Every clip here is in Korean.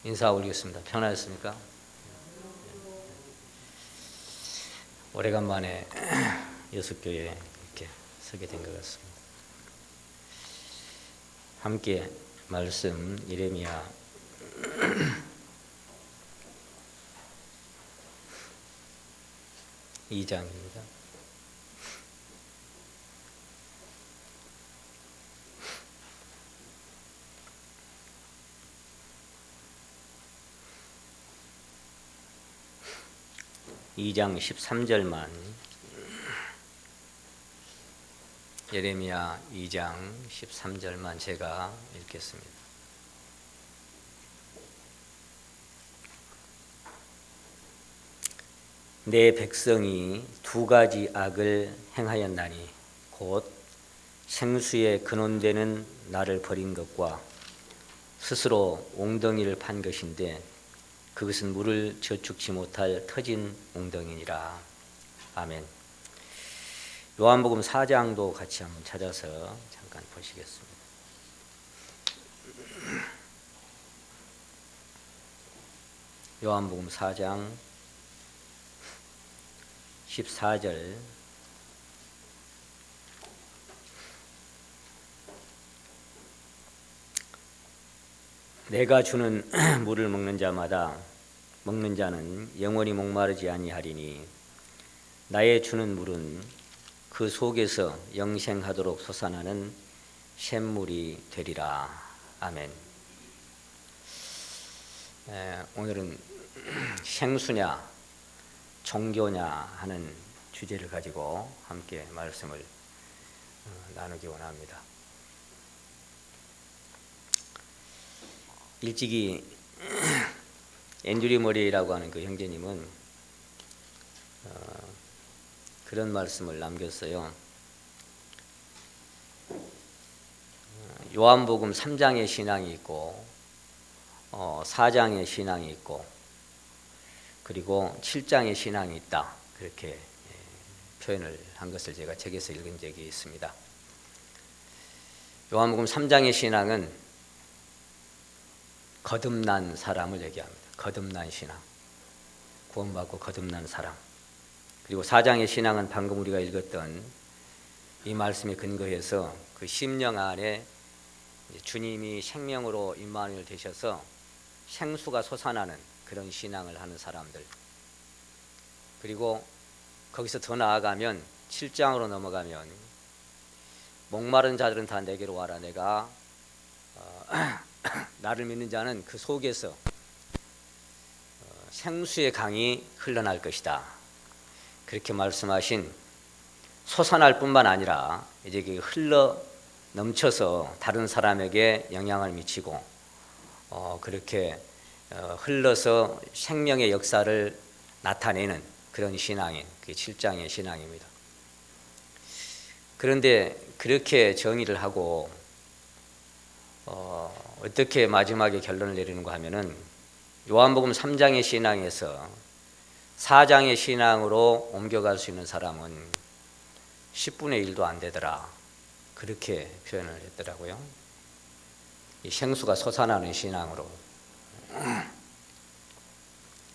인사 올리겠습니다. 편하셨습니까? 오래간만에 여섯교회에 이렇게 서게 된 것 같습니다. 함께 말씀 예레미야 2장입니다. 이 장 13절만 예레미야 2장 13절만 제가 읽겠습니다. 내 백성이 두 가지 악을 행하였나니 곧 생수의 근원되는 나를 버린 것과 스스로 웅덩이를 판 것인데 그것은 물을 저축치 못할 터진 웅덩이니라. 아멘. 요한복음 4장도 같이 한번 찾아서 잠깐 보시겠습니다. 요한복음 4장 14절 내가 주는 물을 먹는 자마다 먹는 자는 영원히 목마르지 아니하리니 나의 주는 물은 그 속에서 영생하도록 솟아나는 샘물이 되리라. 아멘. 오늘은 생수냐 종교냐 하는 주제를 가지고 함께 말씀을 나누기 원합니다. 일찍이 앤드류 머레이라고 하는 그 형제님은 그런 말씀을 남겼어요. 요한복음 3장의 신앙이 있고 4장의 신앙이 있고 그리고 7장의 신앙이 있다. 그렇게 표현을 한 것을 제가 책에서 읽은 적이 있습니다. 요한복음 3장의 신앙은 거듭난 사람을 얘기합니다. 거듭난 신앙, 구원받고 거듭난 사람. 그리고 4장의 신앙은 방금 우리가 읽었던 이 말씀에 근거해서 그 심령 안에 주님이 생명으로 임마누엘 되셔서 생수가 솟아나는 그런 신앙을 하는 사람들. 그리고 거기서 더 나아가면 7장으로 넘어가면 목마른 자들은 다 내게로 와라. 내가 나를 믿는 자는 그 속에서 생수의 강이 흘러날 것이다. 그렇게 말씀하신 솟아날 뿐만 아니라 이제 흘러 넘쳐서 다른 사람에게 영향을 미치고 그렇게 흘러서 생명의 역사를 나타내는 그런 신앙인 그게 7장의 신앙입니다. 그런데 그렇게 정의를 하고 어떻게 마지막에 결론을 내리는가 하면은 요한복음 3장의 신앙에서 4장의 신앙으로 옮겨갈 수 있는 사람은 10분의 1도 안 되더라. 그렇게 표현을 했더라고요. 이 생수가 솟아나는 신앙으로.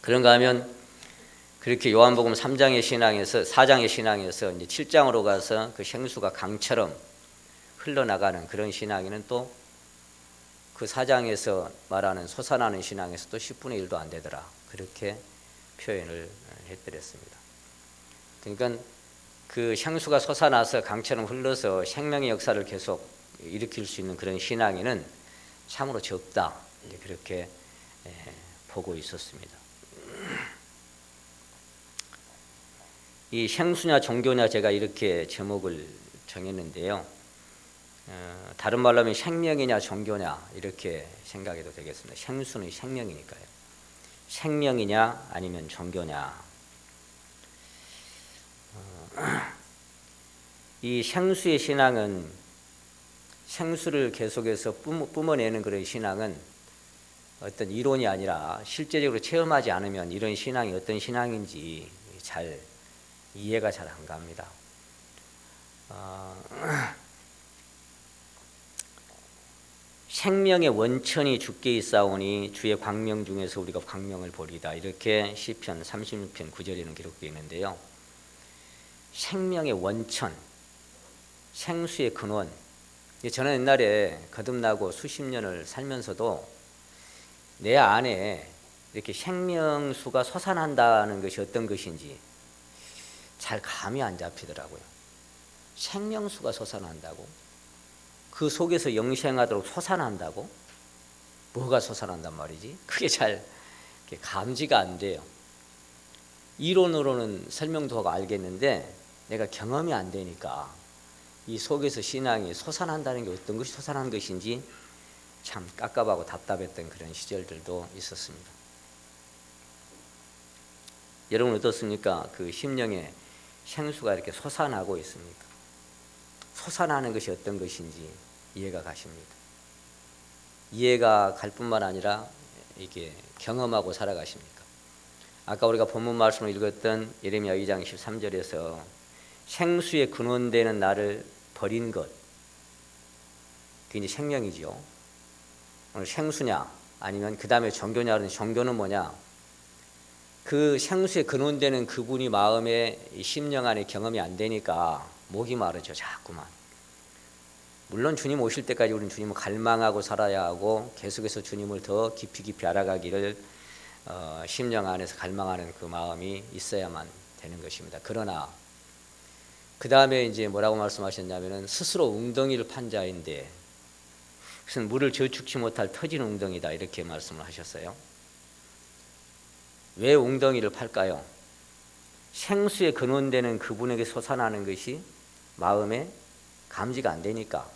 그런가 하면 그렇게 요한복음 3장의 신앙에서 4장의 신앙에서 이제 7장으로 가서 그 생수가 강처럼 흘러나가는 그런 신앙에는 또 그 4장에서 말하는 솟아나는 신앙에서 또 10분의 1도 안 되더라. 그렇게 표현을 해드렸습니다. 그러니까 그 생수가 솟아나서 강처럼 흘러서 생명의 역사를 계속 일으킬 수 있는 그런 신앙에는 참으로 적다. 이제 그렇게 보고 있었습니다. 이 생수냐 종교냐 제가 이렇게 제목을 정했는데요. 다른 말로 하면 생명이냐 종교냐 이렇게 생각해도 되겠습니다. 생수는 생명이니까요. 생명이냐 아니면 종교냐. 이 생수의 신앙은 생수를 계속해서 뿜어내는 그런 신앙은 어떤 이론이 아니라 실제적으로 체험하지 않으면 이런 신앙이 어떤 신앙인지 잘 이해가 잘 안 갑니다. 생명의 원천이 주께 있사오니 주의 광명 중에서 우리가 광명을 보리다. 이렇게 시편 36편 9절에는 기록되어 있는데요. 생명의 원천, 생수의 근원. 저는 옛날에 거듭나고 수십 년을 살면서도 내 안에 이렇게 생명수가 솟아난다는 것이 어떤 것인지 잘 감이 안 잡히더라고요. 생명수가 솟아난다고? 그 속에서 영생하도록 솟아난다고? 뭐가 솟아난단 말이지? 그게 잘 감지가 안 돼요. 이론으로는 설명도 하고 알겠는데 내가 경험이 안 되니까 이 속에서 신앙이 솟아난다는 게 어떤 것이 솟아난 것인지 참 깝깝하고 답답했던 그런 시절들도 있었습니다. 여러분 어떻습니까? 그 심령에 생수가 이렇게 솟아나고 있습니까? 솟아나는 것이 어떤 것인지 이해가 가십니다. 이해가 갈 뿐만 아니라 이게 경험하고 살아가십니까? 아까 우리가 본문 말씀을 읽었던 예레미야 2장 13절에서 생수의 근원되는 나를 버린 것, 그게 이제 생명이죠. 오늘 생수냐 아니면 그 다음에 종교냐 그러면 종교는 뭐냐? 그 생수의 근원되는 그분이 마음에 심령 안에 경험이 안 되니까 목이 마르죠. 자꾸만. 물론 주님 오실 때까지 우리는 주님을 갈망하고 살아야 하고 계속해서 주님을 더 깊이 알아가기를 심령 안에서 갈망하는 그 마음이 있어야만 되는 것입니다. 그러나 그 다음에 이제 뭐라고 말씀하셨냐면은 스스로 웅덩이를 판 자인데 그것은 물을 저축치 못할 터진 웅덩이다 이렇게 말씀을 하셨어요. 왜 웅덩이를 팔까요? 생수의 근원되는 그분에게 솟아나는 것이 마음에 감지가 안 되니까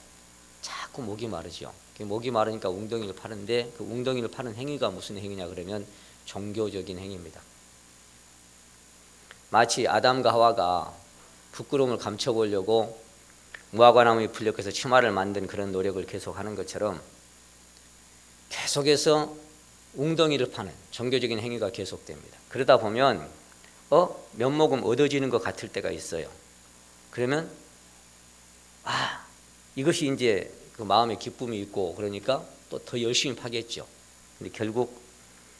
자꾸 목이 마르죠. 목이 마르니까 웅덩이를 파는데 그 웅덩이를 파는 행위가 무슨 행위냐 그러면 종교적인 행위입니다. 마치 아담과 하와가 부끄러움을 감춰보려고 무화과나무에 풀려서 치마를 만든 그런 노력을 계속하는 것처럼 계속해서 웅덩이를 파는 종교적인 행위가 계속됩니다. 그러다 보면 몇 모금 얻어지는 것 같을 때가 있어요. 그러면 이것이 이제 그 마음에 기쁨이 있고 그러니까 또 더 열심히 파겠죠. 근데 결국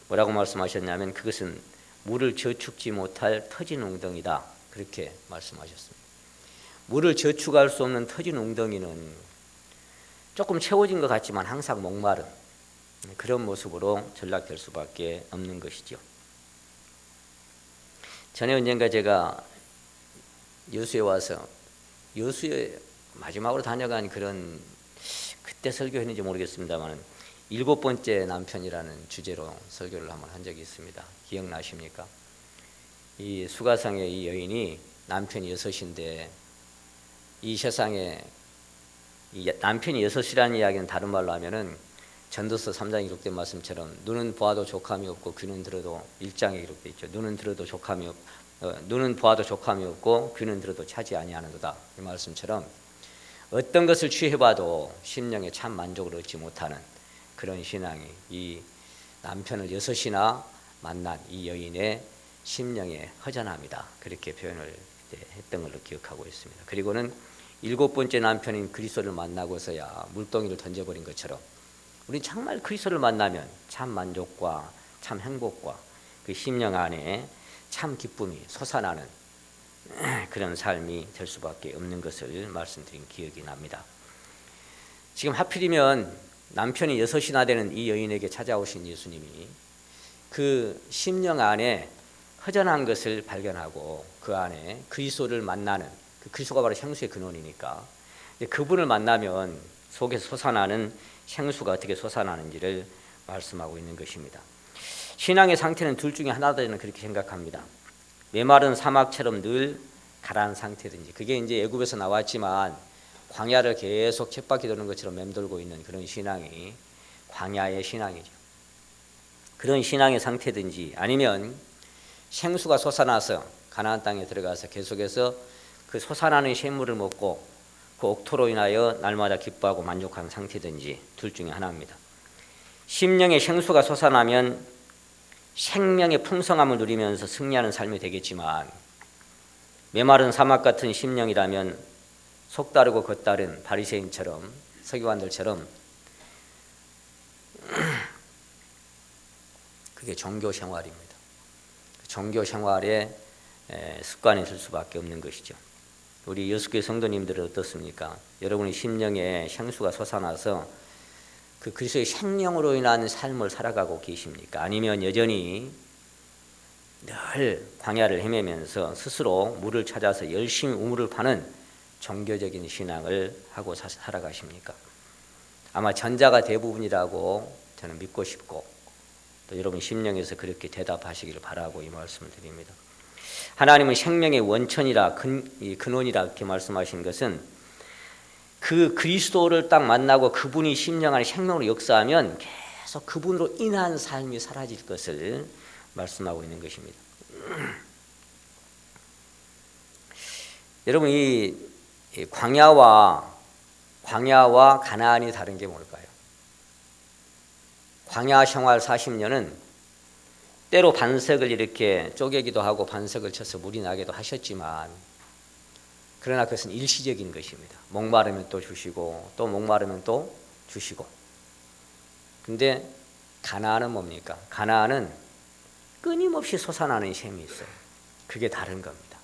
뭐라고 말씀하셨냐면 그것은 물을 저축지 못할 터진 웅덩이다. 그렇게 말씀하셨습니다. 물을 저축할 수 없는 터진 웅덩이는 조금 채워진 것 같지만 항상 목마른 그런 모습으로 전락될 수밖에 없는 것이죠. 전에 언젠가 제가 여수에 와서 여수에 마지막으로 다녀간 그런 그때 설교했는지 모르겠습니다만 7번째 남편이라는 주제로 설교를 한번 한 적이 있습니다. 기억나십니까? 이 수가상의 이 여인이 남편이 6인데 이 세상에 이 남편이 6이라는 이야기는 다른 말로 하면은 전도서 3장에 기록된 말씀처럼 눈은 보아도 족함이 없고 귀는 들어도 1장에 기록되어 있죠. 눈은 보아도 족함이 없고 귀는 들어도 차지 아니하는도다. 이 말씀처럼 어떤 것을 취해봐도 심령에 참 만족을 얻지 못하는 그런 신앙이 이 남편을 6이나 만난 이 여인의 심령의 허전함이다. 그렇게 표현을 했던 걸로 기억하고 있습니다. 그리고는 7번째 남편인 그리스도를 만나고서야 물동이를 던져버린 것처럼 우리는 정말 그리스도를 만나면 참 만족과 참 행복과 그 심령 안에 참 기쁨이 솟아나는 그런 삶이 될 수밖에 없는 것을 말씀드린 기억이 납니다. 지금 하필이면 남편이 6이나 되는 이 여인에게 찾아오신 예수님이 그 심령 안에 허전한 것을 발견하고 그 안에 그리스도를 만나는 그 그리스도가 바로 생수의 근원이니까 그분을 만나면 속에서 솟아나는 생수가 어떻게 솟아나는지를 말씀하고 있는 것입니다. 신앙의 상태는 둘 중에 하나다 저는 그렇게 생각합니다. 메마른 사막처럼 늘 가라앉은 상태든지 그게 이제 애굽에서 나왔지만 광야를 계속 쳇바퀴 도는 것처럼 맴돌고 있는 그런 신앙이 광야의 신앙이죠. 그런 신앙의 상태든지 아니면 생수가 솟아나서 가나안 땅에 들어가서 계속해서 그 솟아나는 샘물을 먹고 그 옥토로 인하여 날마다 기뻐하고 만족하는 상태든지 둘 중에 하나입니다. 심령의 생수가 솟아나면 생명의 풍성함을 누리면서 승리하는 삶이 되겠지만 메마른 사막 같은 심령이라면 속다르고 겉다른 바리새인처럼 서기관들처럼 그게 종교 생활입니다. 종교 생활에 습관이 있을 수밖에 없는 것이죠. 우리 여수교회 성도님들은 어떻습니까? 여러분의 심령에 생수가 솟아나서 그 그리스도의 생명으로 인한 삶을 살아가고 계십니까? 아니면 여전히 늘 광야를 헤매면서 스스로 물을 찾아서 열심히 우물을 파는 종교적인 신앙을 하고 살아가십니까? 아마 전자가 대부분이라고 저는 믿고 싶고 또 여러분 심령에서 그렇게 대답하시기를 바라고 이 말씀을 드립니다. 하나님은 생명의 원천이라 근원이라 이렇게 말씀하신 것은 그 그리스도를 딱 만나고 그분이 심령 안에 생명으로 역사하면 계속 그분으로 인한 삶이 사라질 것을 말씀하고 있는 것입니다. 여러분 이 광야와 가나안이 다른 게 뭘까요? 광야 생활 40년은 때로 반석을 이렇게 쪼개기도 하고 반석을 쳐서 물이 나기도 하셨지만 그러나 그것은 일시적인 것입니다. 목마르면 또 주시고 또 목마르면 또 주시고. 근데 가나안은 뭡니까? 가나안은 끊임없이 솟아나는 셈이 있어요. 그게 다른 겁니다.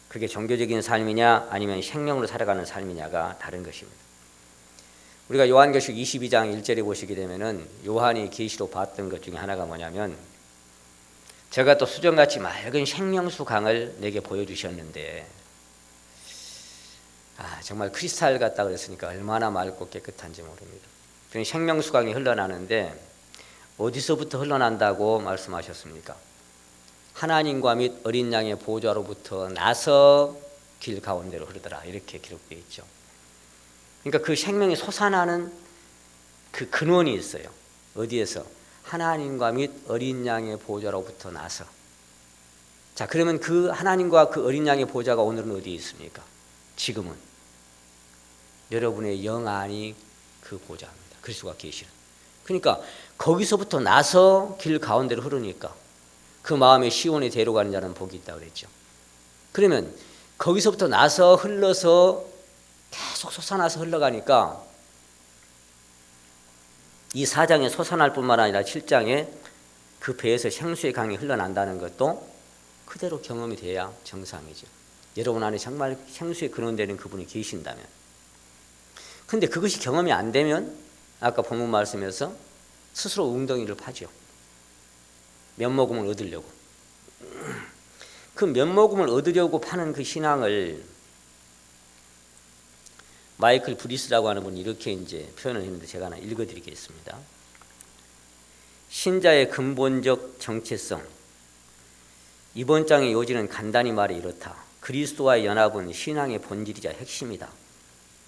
그게 종교적인 삶이냐 아니면 생명으로 살아가는 삶이냐가 다른 것입니다. 우리가 요한계시록 22장 1절에 보시게 되면은 요한이 계시로 봤던 것 중에 하나가 뭐냐면 제가 또 수정같이 맑은 생명수 강을 내게 보여주셨는데 정말 크리스탈 같다 그랬으니까 얼마나 맑고 깨끗한지 모릅니다. 생명수 강이 흘러나는데 어디서부터 흘러난다고 말씀하셨습니까? 하나님과 및 어린 양의 보좌로부터 나서 길 가운데로 흐르더라 이렇게 기록되어 있죠. 그러니까 그 생명이 솟아나는 그 근원이 있어요. 어디에서? 하나님과 및 어린 양의 보좌로부터 나서. 자, 그러면 그 하나님과 그 어린 양의 보좌가 오늘은 어디에 있습니까? 지금은 여러분의 영 안이 그 보좌입니다. 그리스도가 계시는. 그러니까 거기서부터 나서 길 가운데로 흐르니까 그 마음에 시온에 데려가는 자는 복이 있다고 그랬죠. 그러면 거기서부터 나서 흘러서 계속 솟아나서 흘러가니까 이 4장에 솟아날 뿐만 아니라 7장에 그 배에서 생수의 강이 흘러난다는 것도 그대로 경험이 돼야 정상이죠. 여러분 안에 정말 생수의 근원되는 그분이 계신다면. 근데 그것이 경험이 안 되면 아까 본문 말씀에서 스스로 웅덩이를 파죠. 면모금을 얻으려고. 그 면모금을 얻으려고 파는 그 신앙을 마이클 브리스라고 하는 분이 이렇게 이제 표현을 했는데 제가 하나 읽어드리겠습니다. 신자의 근본적 정체성. 이번 장의 요지는 간단히 말해 이렇다. 그리스도와의 연합은 신앙의 본질이자 핵심이다.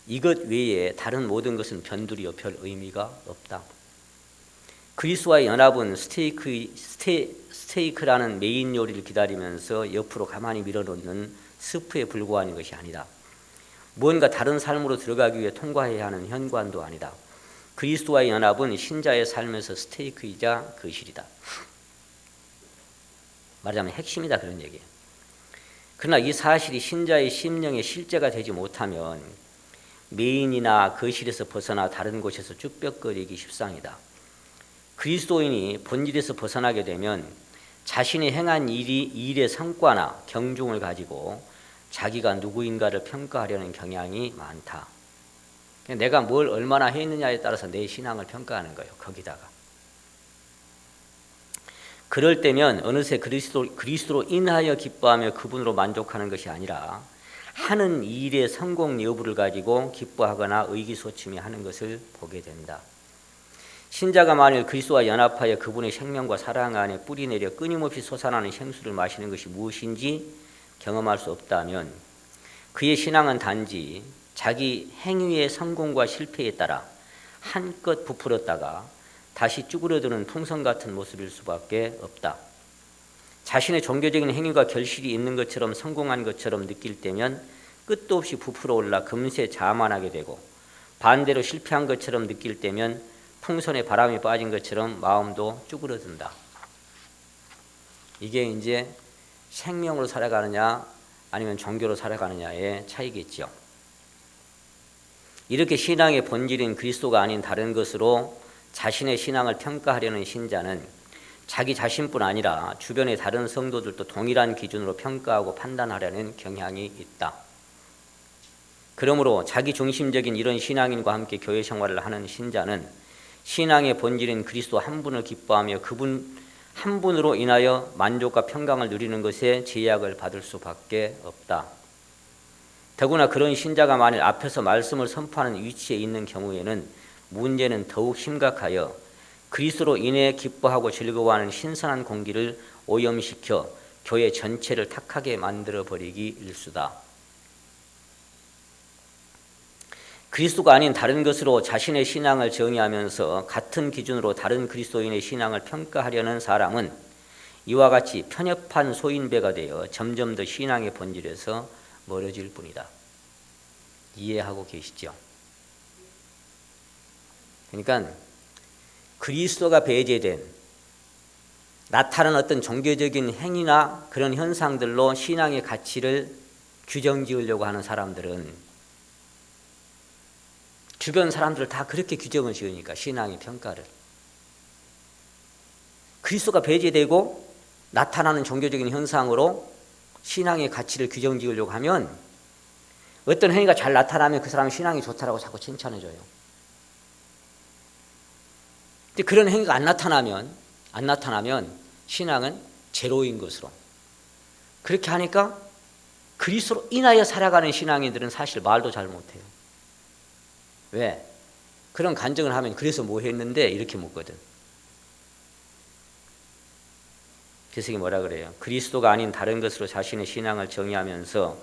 이것 외에 다른 모든 것은 변두리여 별 의미가 없다. 그리스도와의 연합은 스테이크라는 메인 요리를 기다리면서 옆으로 가만히 밀어놓는 스프에 불과한 것이 아니다. 무언가 다른 삶으로 들어가기 위해 통과해야 하는 현관도 아니다. 그리스도와의 연합은 신자의 삶에서 스테이크이자 거실이다. 말하자면 핵심이다 그런 얘기예요. 그러나 이 사실이 신자의 심령의 실제가 되지 못하면 메인이나 거실에서 벗어나 다른 곳에서 쭈뼛거리기 십상이다. 그리스도인이 본질에서 벗어나게 되면 자신이 행한 일의 성과나 경중을 가지고 자기가 누구인가를 평가하려는 경향이 많다. 내가 뭘 얼마나 했느냐에 따라서 내 신앙을 평가하는 거예요. 거기다가. 그럴 때면 어느새 그리스도로 인하여 기뻐하며 그분으로 만족하는 것이 아니라 하는 일의 성공 여부를 가지고 기뻐하거나 의기소침해하는 것을 보게 된다. 신자가 만일 그리스도와 연합하여 그분의 생명과 사랑 안에 뿌리내려 끊임없이 솟아나는 생수를 마시는 것이 무엇인지 경험할 수 없다면 그의 신앙은 단지 자기 행위의 성공과 실패에 따라 한껏 부풀었다가 다시 쭈그러드는 풍선 같은 모습일 수밖에 없다. 자신의 종교적인 행위가 결실이 있는 것처럼 성공한 것처럼 느낄 때면 끝도 없이 부풀어 올라 금세 자만하게 되고 반대로 실패한 것처럼 느낄 때면 풍선에 바람이 빠진 것처럼 마음도 쭈그러든다. 이게 이제 생명으로 살아가느냐 아니면 종교로 살아가느냐의 차이겠죠. 이렇게 신앙의 본질인 그리스도가 아닌 다른 것으로 자신의 신앙을 평가하려는 신자는 자기 자신뿐 아니라 주변의 다른 성도들도 동일한 기준으로 평가하고 판단하려는 경향이 있다. 그러므로 자기 중심적인 이런 신앙인과 함께 교회 생활을 하는 신자는 신앙의 본질인 그리스도 한 분을 기뻐하며 그분 한 분으로 인하여 만족과 평강을 누리는 것에 제약을 받을 수밖에 없다. 더구나 그런 신자가 만일 앞에서 말씀을 선포하는 위치에 있는 경우에는 문제는 더욱 심각하여 그리스도로 인해 기뻐하고 즐거워하는 신선한 공기를 오염시켜 교회 전체를 탁하게 만들어버리기 일수다. 그리스도가 아닌 다른 것으로 자신의 신앙을 정의하면서 같은 기준으로 다른 그리스도인의 신앙을 평가하려는 사람은 이와 같이 편협한 소인배가 되어 점점 더 신앙의 본질에서 멀어질 뿐이다. 이해하고 계시죠? 그러니까 그리스도가 배제된 나타나는 어떤 종교적인 행위나 그런 현상들로 신앙의 가치를 규정지으려고 하는 사람들은 주변 사람들을 다 그렇게 규정을 지으니까 신앙의 평가를 그리스도가 배제되고 나타나는 종교적인 현상으로 신앙의 가치를 규정지으려고 하면 어떤 행위가 잘 나타나면 그 사람은 신앙이 좋다라고 자꾸 칭찬해줘요. 근데 그런 행위가 안 나타나면 신앙은 제로인 것으로 그렇게 하니까 그리스도로 인하여 살아가는 신앙인들은 사실 말도 잘 못해요. 왜? 그런 간증을 하면 그래서 뭐 했는데 이렇게 묻거든. 그래서 이게 뭐라 그래요? 그리스도가 아닌 다른 것으로 자신의 신앙을 정의하면서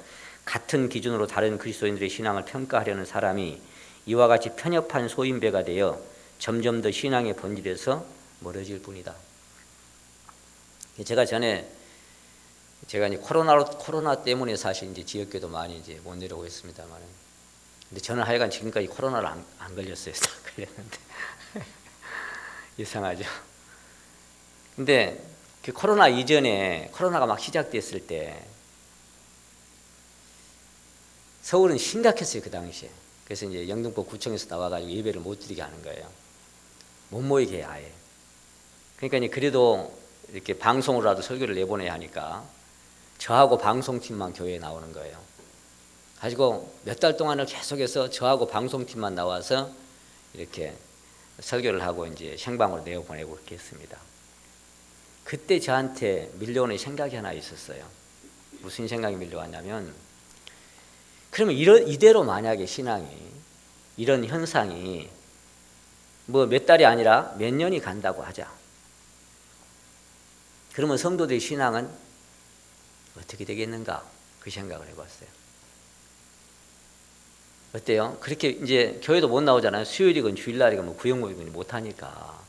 같은 기준으로 다른 그리스도인들의 신앙을 평가하려는 사람이 이와 같이 편협한 소인배가 되어 점점 더 신앙의 본질에서 멀어질 뿐이다. 제가 전에 이제 코로나 때문에 사실 이제 지역교도 많이 이제 못 내려오고 있습니다만은. 근데 저는 하여간 지금까지 코로나를 안 걸렸어요. 다 걸렸는데 이상하죠. 근데 그 코로나 이전에 코로나가 막 시작됐을 때 서울은 심각했어요. 그 당시에. 그래서 이제 영등포 구청에서 나와가지고 예배를 못 드리게 하는 거예요. 못 모이게 아예. 그러니까 그래도 이렇게 방송으로라도 설교를 내보내야 하니까 저하고 방송팀만 교회에 나오는 거예요. 가지고 몇 달 동안을 계속해서 저하고 방송팀만 나와서 이렇게 설교를 하고 이제 생방으로 내어보내고 그렇게 했습니다. 그때 저한테 밀려오는 생각이 하나 있었어요. 무슨 생각이 밀려왔냐면, 그러면 이대로 만약에 신앙이 이런 현상이 뭐 몇 달이 아니라 몇 년이 간다고 하자. 그러면 성도들의 신앙은 어떻게 되겠는가? 그 생각을 해봤어요. 어때요? 그렇게 이제 교회도 못 나오잖아요. 수요일이건 주일날이건 뭐 구역 모임은 못 하니까.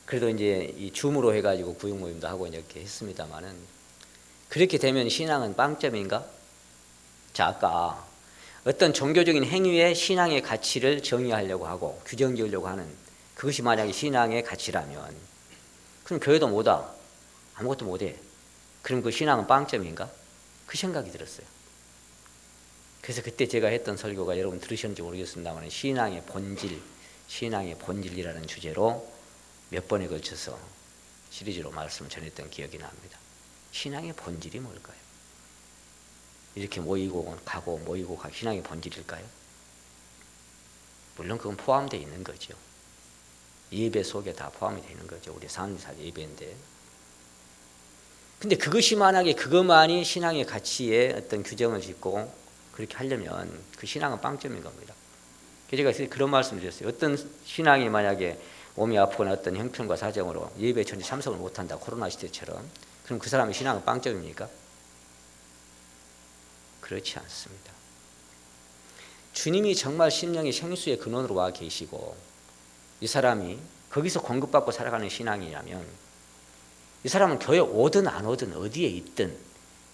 그래도 이제 이 줌으로 해가지고 구역 모임도 하고 이렇게 했습니다만은 그렇게 되면 신앙은 빵점인가? 자, 아까 어떤 종교적인 행위에 신앙의 가치를 정의하려고 하고 규정지으려고 하는 그것이 만약에 신앙의 가치라면 그럼 교회도 못 와. 아무것도 못 해. 그럼 그 신앙은 빵점인가? 그 생각이 들었어요. 그래서 그때 제가 했던 설교가 여러분 들으셨는지 모르겠습니다만 신앙의 본질이라는 주제로 몇 번에 걸쳐서 시리즈로 말씀을 전했던 기억이 납니다. 신앙의 본질이 뭘까요? 이렇게 모이고 가고 신앙의 본질일까요? 물론 그건 포함되어 있는 거죠. 예배 속에 다 포함이 되는 거죠. 우리 3.14 예배인데. 근데 그것이 만약에 그것만이 신앙의 가치에 어떤 규정을 짓고 그렇게 하려면 그 신앙은 빵점인 겁니다. 제가 그런 말씀을 드렸어요. 어떤 신앙이 만약에 몸이 아프거나 어떤 형편과 사정으로 예배 전에 참석을 못한다. 코로나 시대처럼. 그럼 그 사람의 신앙은 빵점입니까? 그렇지 않습니다. 주님이 정말 심령의 생수의 근원으로 와 계시고 이 사람이 거기서 공급받고 살아가는 신앙이라면 이 사람은 교회 오든 안 오든 어디에 있든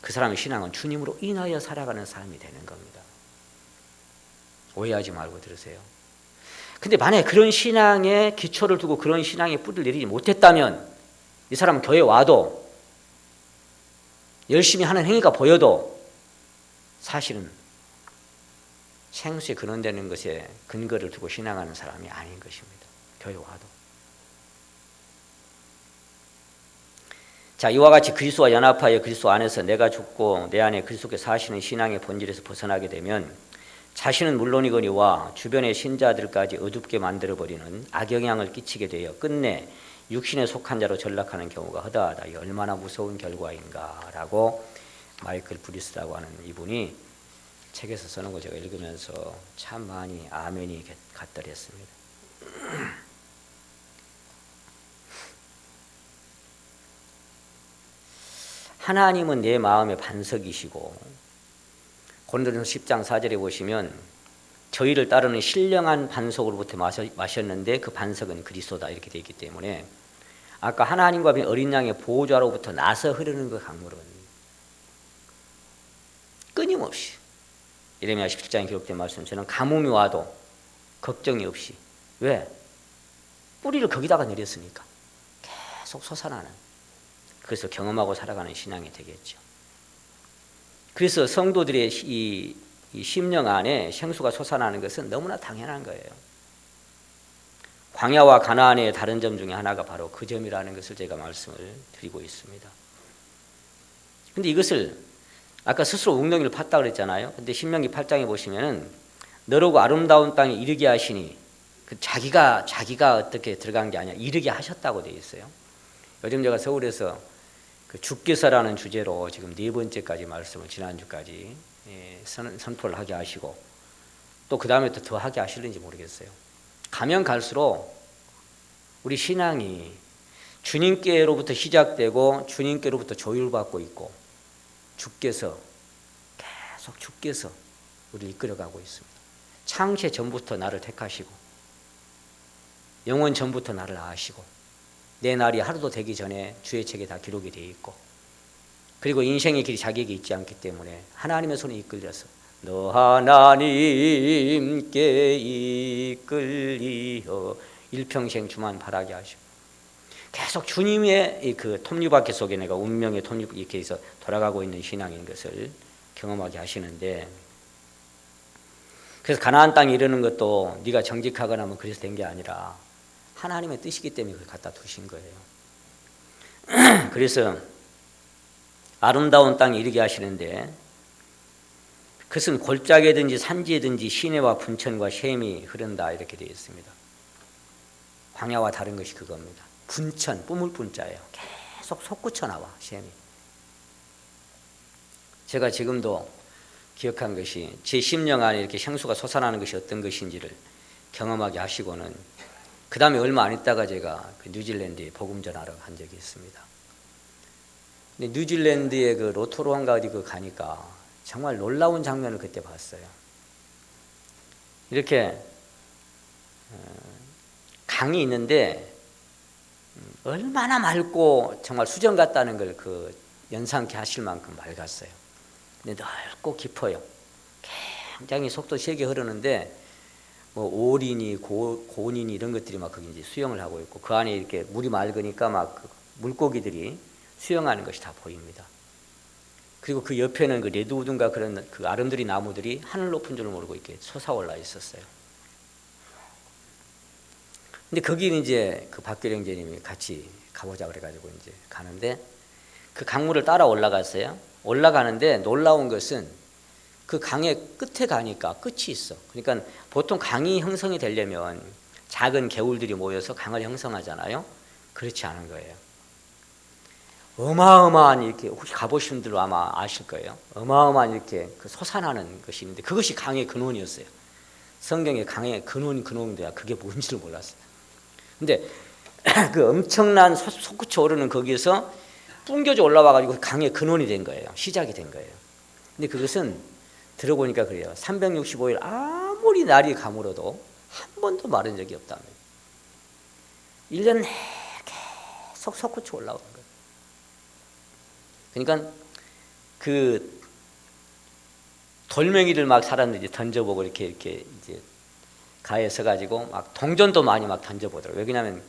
그 사람의 신앙은 주님으로 인하여 살아가는 삶이 되는 겁니다. 오해하지 말고 들으세요. 근데 만약에 그런 신앙의 기초를 두고 그런 신앙의 뿌리를 내리지 못했다면 이 사람은 교회 와도 열심히 하는 행위가 보여도 사실은 생수에 근원되는 것에 근거를 두고 신앙하는 사람이 아닌 것입니다. 교회 와도. 자, 이와 같이 그리스도와 연합하여 그리스도 안에서 내가 죽고 내 안에 그리스도께서 사시는 신앙의 본질에서 벗어나게 되면 자신은 물론이거니와 주변의 신자들까지 어둡게 만들어버리는 악영향을 끼치게 되어 끝내 육신에 속한 자로 전락하는 경우가 허다하다. 이 얼마나 무서운 결과인가라고 마이클 브리스라고 하는 이분이 책에서 쓰는 거 제가 읽으면서 참 많이 아멘이 갔더랬습니다. 하나님은 내 마음의 반석이시고 고린도전서 10장 4절에 보시면 저희를 따르는 신령한 반석으로부터 마셨는데 그 반석은 그리스도다 이렇게 되어 있기 때문에 아까 하나님과 어린 양의 보호자로부터 나서 흐르는 그 강물은 끊임없이 예레미야 17장에 기록된 말씀처럼 가뭄이 와도 걱정이 없이 왜? 뿌리를 거기다가 내렸으니까 계속 솟아나는 그래서 경험하고 살아가는 신앙이 되겠죠. 그래서 성도들의 이 심령 안에 생수가 솟아나는 것은 너무나 당연한 거예요. 광야와 가나안의 다른 점 중에 하나가 바로 그 점이라는 것을 제가 말씀을 드리고 있습니다. 근데 이것을 아까 스스로 웅덩이를 팠다 그랬잖아요. 근데 신명기 8장에 보시면은 너로고 아름다운 땅에 이르게 하시니 그 자기가 어떻게 들어간 게 아니라 이르게 하셨다고 되어 있어요. 요즘 제가 서울에서 그 주께서라는 주제로 지금 4번째까지 말씀을 지난주까지 선포를 하게 하시고 또 그 다음에 더 하게 하실는지 모르겠어요. 가면 갈수록 우리 신앙이 주님께로부터 시작되고 주님께로부터 조율받고 있고 주께서 계속 주께서 우리를 이끌어가고 있습니다. 창세 전부터 나를 택하시고 영원 전부터 나를 아시고 내 날이 하루도 되기 전에 주의 책에 다 기록이 되어 있고 그리고 인생의 길이 자기에게 있지 않기 때문에 하나님의 손에 이끌려서 너 하나님께 이끌리어 일평생 주만 바라게 하시고 계속 주님의 그 톱니바퀴 속에 내가 운명의 톱니바퀴에서 돌아가고 있는 신앙인 것을 경험하게 하시는데 그래서 가나안 땅에 이르는 것도 네가 정직하거나 뭐 그래서 된 게 아니라 하나님의 뜻이기 때문에 그걸 갖다 두신 거예요. 그래서 아름다운 땅에 이르게 하시는데 그것은 골짜기든지 산지에든지 시내와 분천과 샘이 흐른다 이렇게 되어 있습니다. 광야와 다른 것이 그겁니다. 분천, 뿜을 분자예요. 계속 솟구쳐 나와 샘이. 제가 지금도 기억한 것이 제 심령 안에 이렇게 생수가 솟아나는 것이 어떤 것인지를 경험하게 하시고는 그 다음에 얼마 안 있다가 제가 그 뉴질랜드에 복음 전하러 간 적이 있습니다. 근데 뉴질랜드의 그 로토루안가 어디 그 가니까 정말 놀라운 장면을 그때 봤어요. 이렇게 강이 있는데 얼마나 맑고 정말 수정 같다는 걸 그 연상케 하실 만큼 맑았어요. 근데 넓고 깊어요. 굉장히 속도 세게 흐르는데 뭐 오리니 고니니 이런 것들이 막 거기 이제 수영을 하고 있고 그 안에 이렇게 물이 맑으니까 막 그 물고기들이 수영하는 것이 다 보입니다. 그리고 그 옆에는 그 레드우드인가 그런 그 아름드리 나무들이 하늘 높은 줄 모르고 이렇게 솟아올라 있었어요. 근데 거기는 이제 그 박교령제님이 같이 가보자 그래가지고 이제 가는데 그 강물을 따라 올라갔어요. 올라가는데 놀라운 것은 그 강의 끝에 가니까 끝이 있어. 그러니까 보통 강이 형성이 되려면 작은 개울들이 모여서 강을 형성하잖아요. 그렇지 않은 거예요. 어마어마한 이렇게 혹시 가보신 분들 아마 아실 거예요. 어마어마한 이렇게 그 솟아나는 것이 있는데 그것이 강의 근원이었어요. 성경에 강의 근원돼야 그게 뭔지를 몰랐어요. 근데 그 엄청난 솟구쳐 오르는 거기에서 뿜겨져 올라와가지고 강의 근원이 된 거예요. 시작이 된 거예요. 근데 그것은 들어보니까 그래요. 365일 아무리 날이 가물어도 한 번도 마른 적이 없다며. 1년 내내 계속 솟구쳐 올라오는 거예요. 그러니까 그 돌멩이를 막 사람들이 던져보고 이렇게 이제 가에 서가지고 막 동전도 많이 막 던져보더라고요. 왜냐하면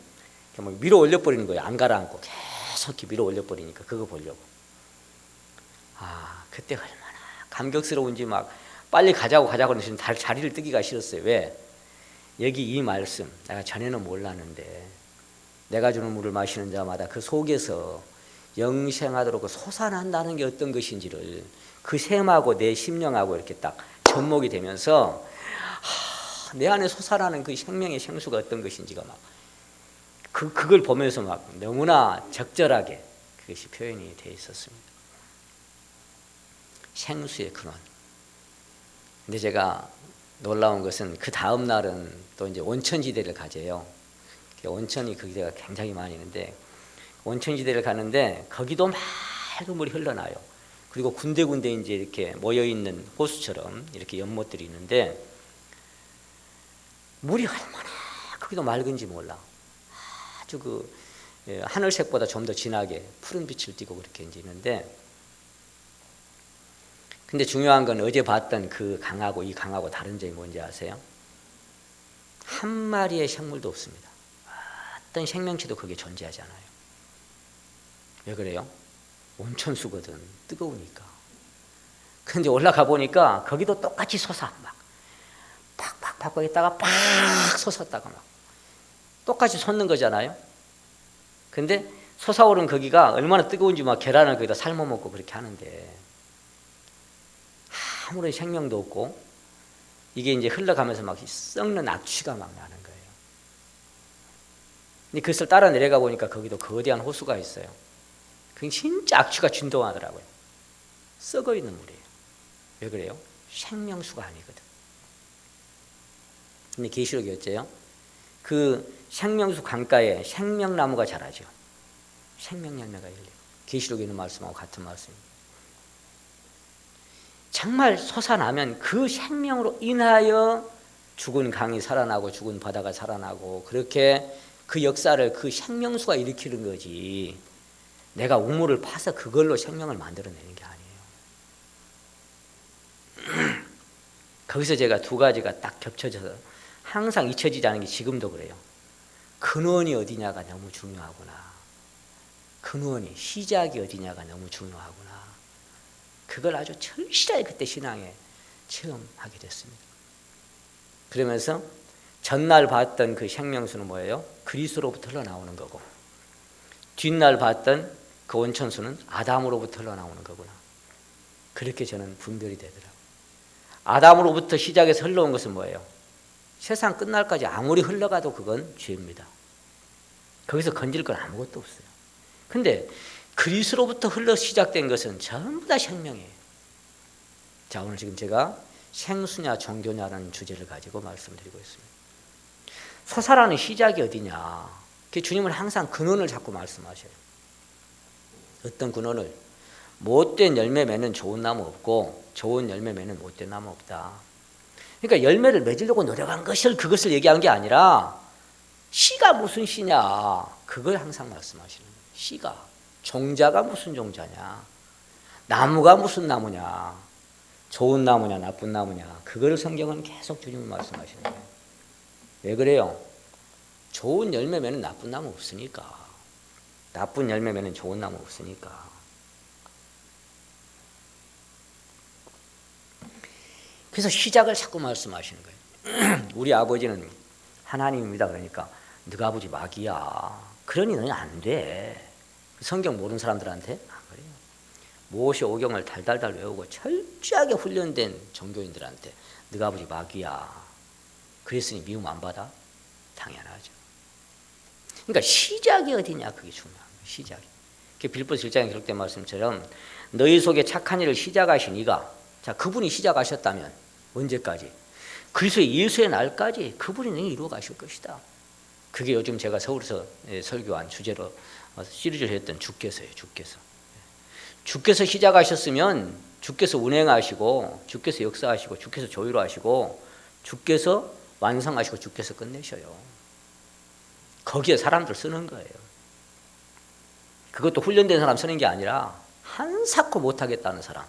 밀어 올려버리는 거예요. 안 가라앉고 계속 이렇게 밀어 올려버리니까 그거 보려고. 아 그때 얼마나 감격스러운지 막 빨리 가자고 그러시면 자리를 뜨기가 싫었어요. 왜? 여기 이 말씀 내가 전에는 몰랐는데 내가 주는 물을 마시는 자마다 그 속에서 영생하도록 그 솟아난다는 게 어떤 것인지를 그 샘하고 내 심령하고 이렇게 딱 접목이 되면서 내 안에 솟아나는 그 생명의 생수가 어떤 것인지가 막 그걸 보면서 막 너무나 적절하게 그것이 표현이 되어 있었습니다. 생수의 근원. 근데 제가 놀라운 것은 그 다음 날은 또 이제 온천지대를 가재요. 온천이 거기가 굉장히 많이 있는데 온천지대를 가는데 거기도 맑은 물이 흘러나요. 그리고 군데군데 이제 이렇게 모여 있는 호수처럼 이렇게 연못들이 있는데 물이 얼마나 거기도 맑은지 몰라. 아주 그 하늘색보다 좀 더 진하게 푸른 빛을 띠고 그렇게 이제 있는데, 근데 중요한 건 어제 봤던 그 강하고 이 강하고 다른 점이 뭔지 아세요? 한 마리의 생물도 없습니다. 어떤 생명체도 거기에 존재하지 않아요. 왜 그래요? 온천수거든. 뜨거우니까. 근데 올라가 보니까 거기도 똑같이 솟아. 막 팍팍팍 있다가 팍 솟았다가 막 똑같이 솟는 거잖아요. 근데 솟아오른 거기가 얼마나 뜨거운지 막 계란을 거기다 삶아 먹고 그렇게 하는데 아무런 생명도 없고 이게 이제 흘러가면서 막 썩는 악취가 막 나는 거예요. 근데 그것을 따라 내려가 보니까 거기도 거대한 호수가 있어요. 그게 진짜 악취가 진동하더라고요. 썩어 있는 물이에요. 왜 그래요? 생명수가 아니거든. 근데 계시록이 어째요? 그 생명수 강가에 생명나무가 자라죠. 생명열매가 열리고. 계시록에 있는 말씀하고 같은 말씀입니다. 정말 솟아나면 그 생명으로 인하여 죽은 강이 살아나고 죽은 바다가 살아나고 그렇게 그 역사를 그 생명수가 일으키는 거지, 내가 우물을 파서 그걸로 생명을 만들어내는 게 아니에요. 거기서 제가 두 가지가 딱 겹쳐져서 항상 잊혀지지 않은 게 지금도 그래요. 근원이 어디냐가 너무 중요하구나. 근원이, 시작이 어디냐가 너무 중요하구나. 그걸 아주 절실하게 그때 신앙에 체험하게 됐습니다. 그러면서 전날 봤던 그 생명수는 뭐예요? 그리스로부터 흘러나오는 거고, 뒷날 봤던 그 온천수는 아담으로부터 흘러나오는 거구나. 그렇게 저는 분별이 되더라고요. 아담으로부터 시작해서 흘러온 것은 뭐예요? 세상 끝날까지 아무리 흘러가도 그건 죄입니다. 거기서 건질 건 아무것도 없어요. 근데 그리스로부터 흘러 시작된 것은 전부 다 생명이에요. 자, 오늘 지금 제가 생수냐 종교냐라는 주제를 가지고 말씀드리고 있습니다. 솟아나는 시작이 어디냐? 주님은 항상 근원을 자꾸 말씀하셔요. 어떤 근원을? 못된 열매 맺는 좋은 나무 없고 좋은 열매 맺는 못된 나무 없다. 그러니까 열매를 맺으려고 노력한 그것을 얘기한 게 아니라 씨가 무슨 씨냐, 그걸 항상 말씀하시는 거예요. 씨가, 종자가 무슨 종자냐, 나무가 무슨 나무냐, 좋은 나무냐 나쁜 나무냐, 그거를 성경은 계속 주님은 말씀하시는 거예요. 왜 그래요? 좋은 열매 맺는 나쁜 나무 없으니까. 나쁜 열매 맺는 좋은 나무 없으니까. 그래서 시작을 자꾸 말씀하시는 거예요. 우리 아버지는 하나님입니다. 그러니까 너가 아버지 마귀야. 그러니 너는 안 돼. 성경 모르는 사람들한테 안 그래요. 모세 오경을 달달달 외우고 철저하게 훈련된 종교인들한테 너가 아버지 마귀야. 그랬으니 미움 안 받아? 당연하죠. 그러니까 시작이 어디냐, 그게 중요한 거예요. 시작이. 빌립보서 1장에 기록된 말씀처럼 너희 속에 착한 일을 시작하신 이가, 자, 그분이 시작하셨다면 언제까지? 그리스도의 예수의 날까지 그분이 능히 이루어 가실 것이다. 그게 요즘 제가 서울에서 설교한 주제로 시리즈를 했던 주께서예요. 주께서 시작하셨으면 주께서 운행하시고 주께서 역사하시고 주께서 조율 하시고 주께서 완성하시고 주께서 끝내셔요. 거기에 사람들 쓰는 거예요. 그것도 훈련된 사람 쓰는 게 아니라 한사코 못하겠다는 사람,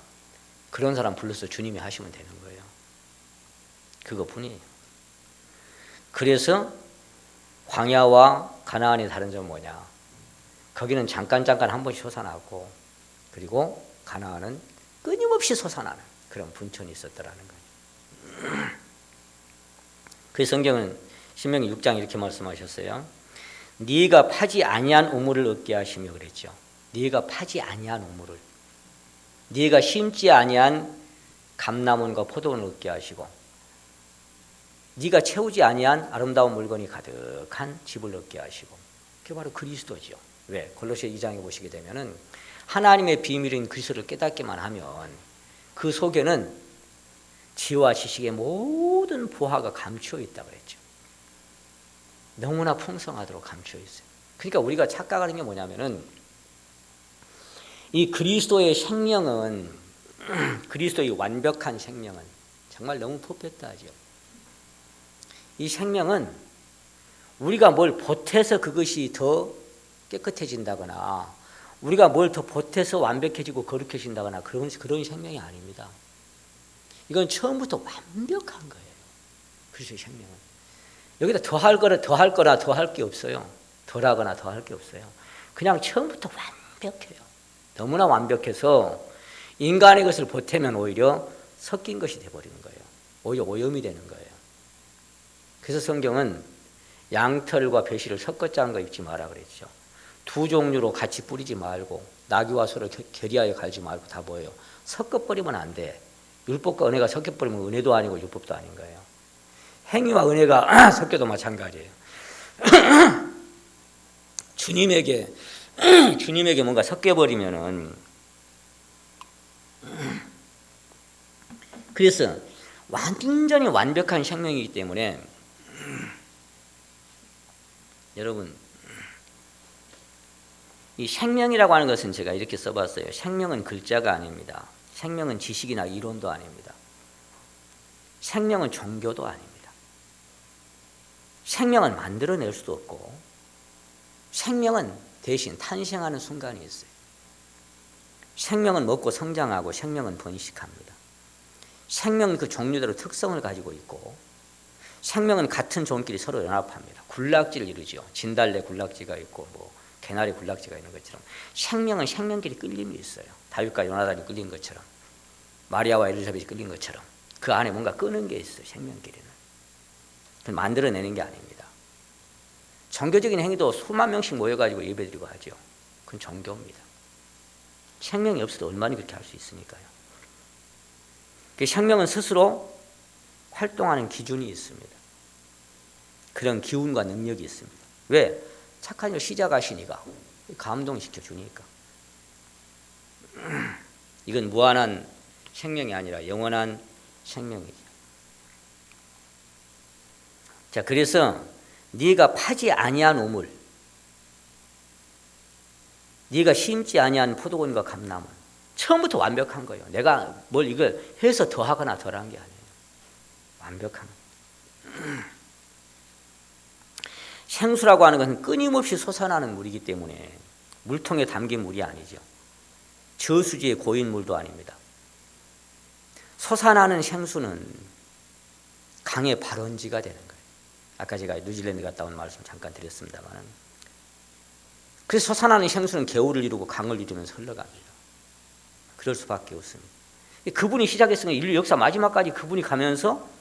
그런 사람 불러서 주님이 하시면 되는 거예요. 그것뿐이에요. 그래서 광야와 가나안의 다른 점은 뭐냐? 거기는 잠깐 한 번씩 솟아나고, 그리고 가나안은 끊임없이 솟아나는 그런 분천이 있었더라는 거예요. 그 성경은 신명기 6장 이렇게 말씀하셨어요. 네가 파지 아니한 우물을 얻게 하시며 그랬죠. 네가 파지 아니한 우물을, 네가 심지 아니한 감람원과 포도원을 얻게 하시고, 네가 채우지 아니한 아름다운 물건이 가득한 집을 얻게 하시고, 그게 바로 그리스도죠. 왜? 골로새 2장에 보시게 되면은 하나님의 비밀인 그리스도를 깨닫기만 하면 그 속에는 지혜와 지식의 모든 보화가 감추어 있다고 그랬죠. 너무나 풍성하도록 감추어 있어요. 그러니까 우리가 착각하는 게 뭐냐면은 이 그리스도의 생명은 그리스도의 완벽한 생명은 정말 너무 퍼펙트하죠. 이 생명은 우리가 뭘 보태서 그것이 더 깨끗해진다거나 우리가 뭘 더 보태서 완벽해지고 거룩해진다거나 그런 생명이 아닙니다. 이건 처음부터 완벽한 거예요. 그리스도의 생명은. 여기다 더할 거나 더할 게 없어요. 덜하거나 더할 게 없어요. 그냥 처음부터 완벽해요. 너무나 완벽해서 인간의 것을 보태면 오히려 섞인 것이 되어버리는 거예요. 오히려 오염이 되는 거예요. 그래서 성경은 양털과 배실을 섞어 짠 거 입지 마라 그랬죠. 두 종류로 같이 뿌리지 말고 나귀와 소를 결의하여 갈지 말고 다 뭐예요? 섞어버리면 안 돼. 율법과 은혜가 섞여버리면 은혜도 아니고 율법도 아닌 거예요. 행위와 은혜가 섞여도 마찬가지예요. 주님에게 뭔가 섞여버리면은, 그래서 완전히 완벽한 생명이기 때문에 여러분, 이 생명이라고 하는 것은 제가 이렇게 써봤어요. 생명은 글자가 아닙니다. 생명은 지식이나 이론도 아닙니다. 생명은 종교도 아닙니다. 생명은 만들어낼 수도 없고, 생명은 대신 탄생하는 순간이 있어요. 생명은 먹고 성장하고 생명은 번식합니다. 생명은 그 종류대로 특성을 가지고 있고, 생명은 같은 종끼리 서로 연합합니다. 군락지를 이루죠. 진달래 군락지가 있고 개나리 군락지가 있는 것처럼 생명은 생명끼리 끌림이 있어요. 다윗과 요나단이 끌린 것처럼, 마리아와 엘리사벳이 끌린 것처럼 그 안에 뭔가 끄는 게 있어요. 생명끼리는. 그건 만들어내는 게 아닙니다. 종교적인 행위도 수만 명씩 모여가지고 예배드리고 하죠. 그건 종교입니다. 생명이 없어도 얼마나 그렇게 할 수 있으니까요. 그 생명은 스스로 활동하는 기준이 있습니다. 그런 기운과 능력이 있습니다. 왜? 착한 일 시작하시니까, 감동시켜 주니까. 이건 무한한 생명이 아니라 영원한 생명이죠. 자, 그래서 네가 파지 아니한 우물, 네가 심지 아니한 포도원과 감람은 처음부터 완벽한 거예요. 내가 뭘 이걸 해서 더하거나 덜한 게 아니에요. 완벽한. 생수라고 하는 것은 끊임없이 솟아나는 물이기 때문에 물통에 담긴 물이 아니죠. 저수지에 고인 물도 아닙니다. 솟아나는 생수는 강의 발원지가 되는 거예요. 아까 제가 뉴질랜드 갔다 온 말씀 잠깐 드렸습니다만, 그래서 솟아나는 생수는 개울을 이루고 강을 이루면서 흘러갑니다. 그럴 수밖에 없습니다. 그분이 시작했으니까 인류 역사 마지막까지 그분이 가면서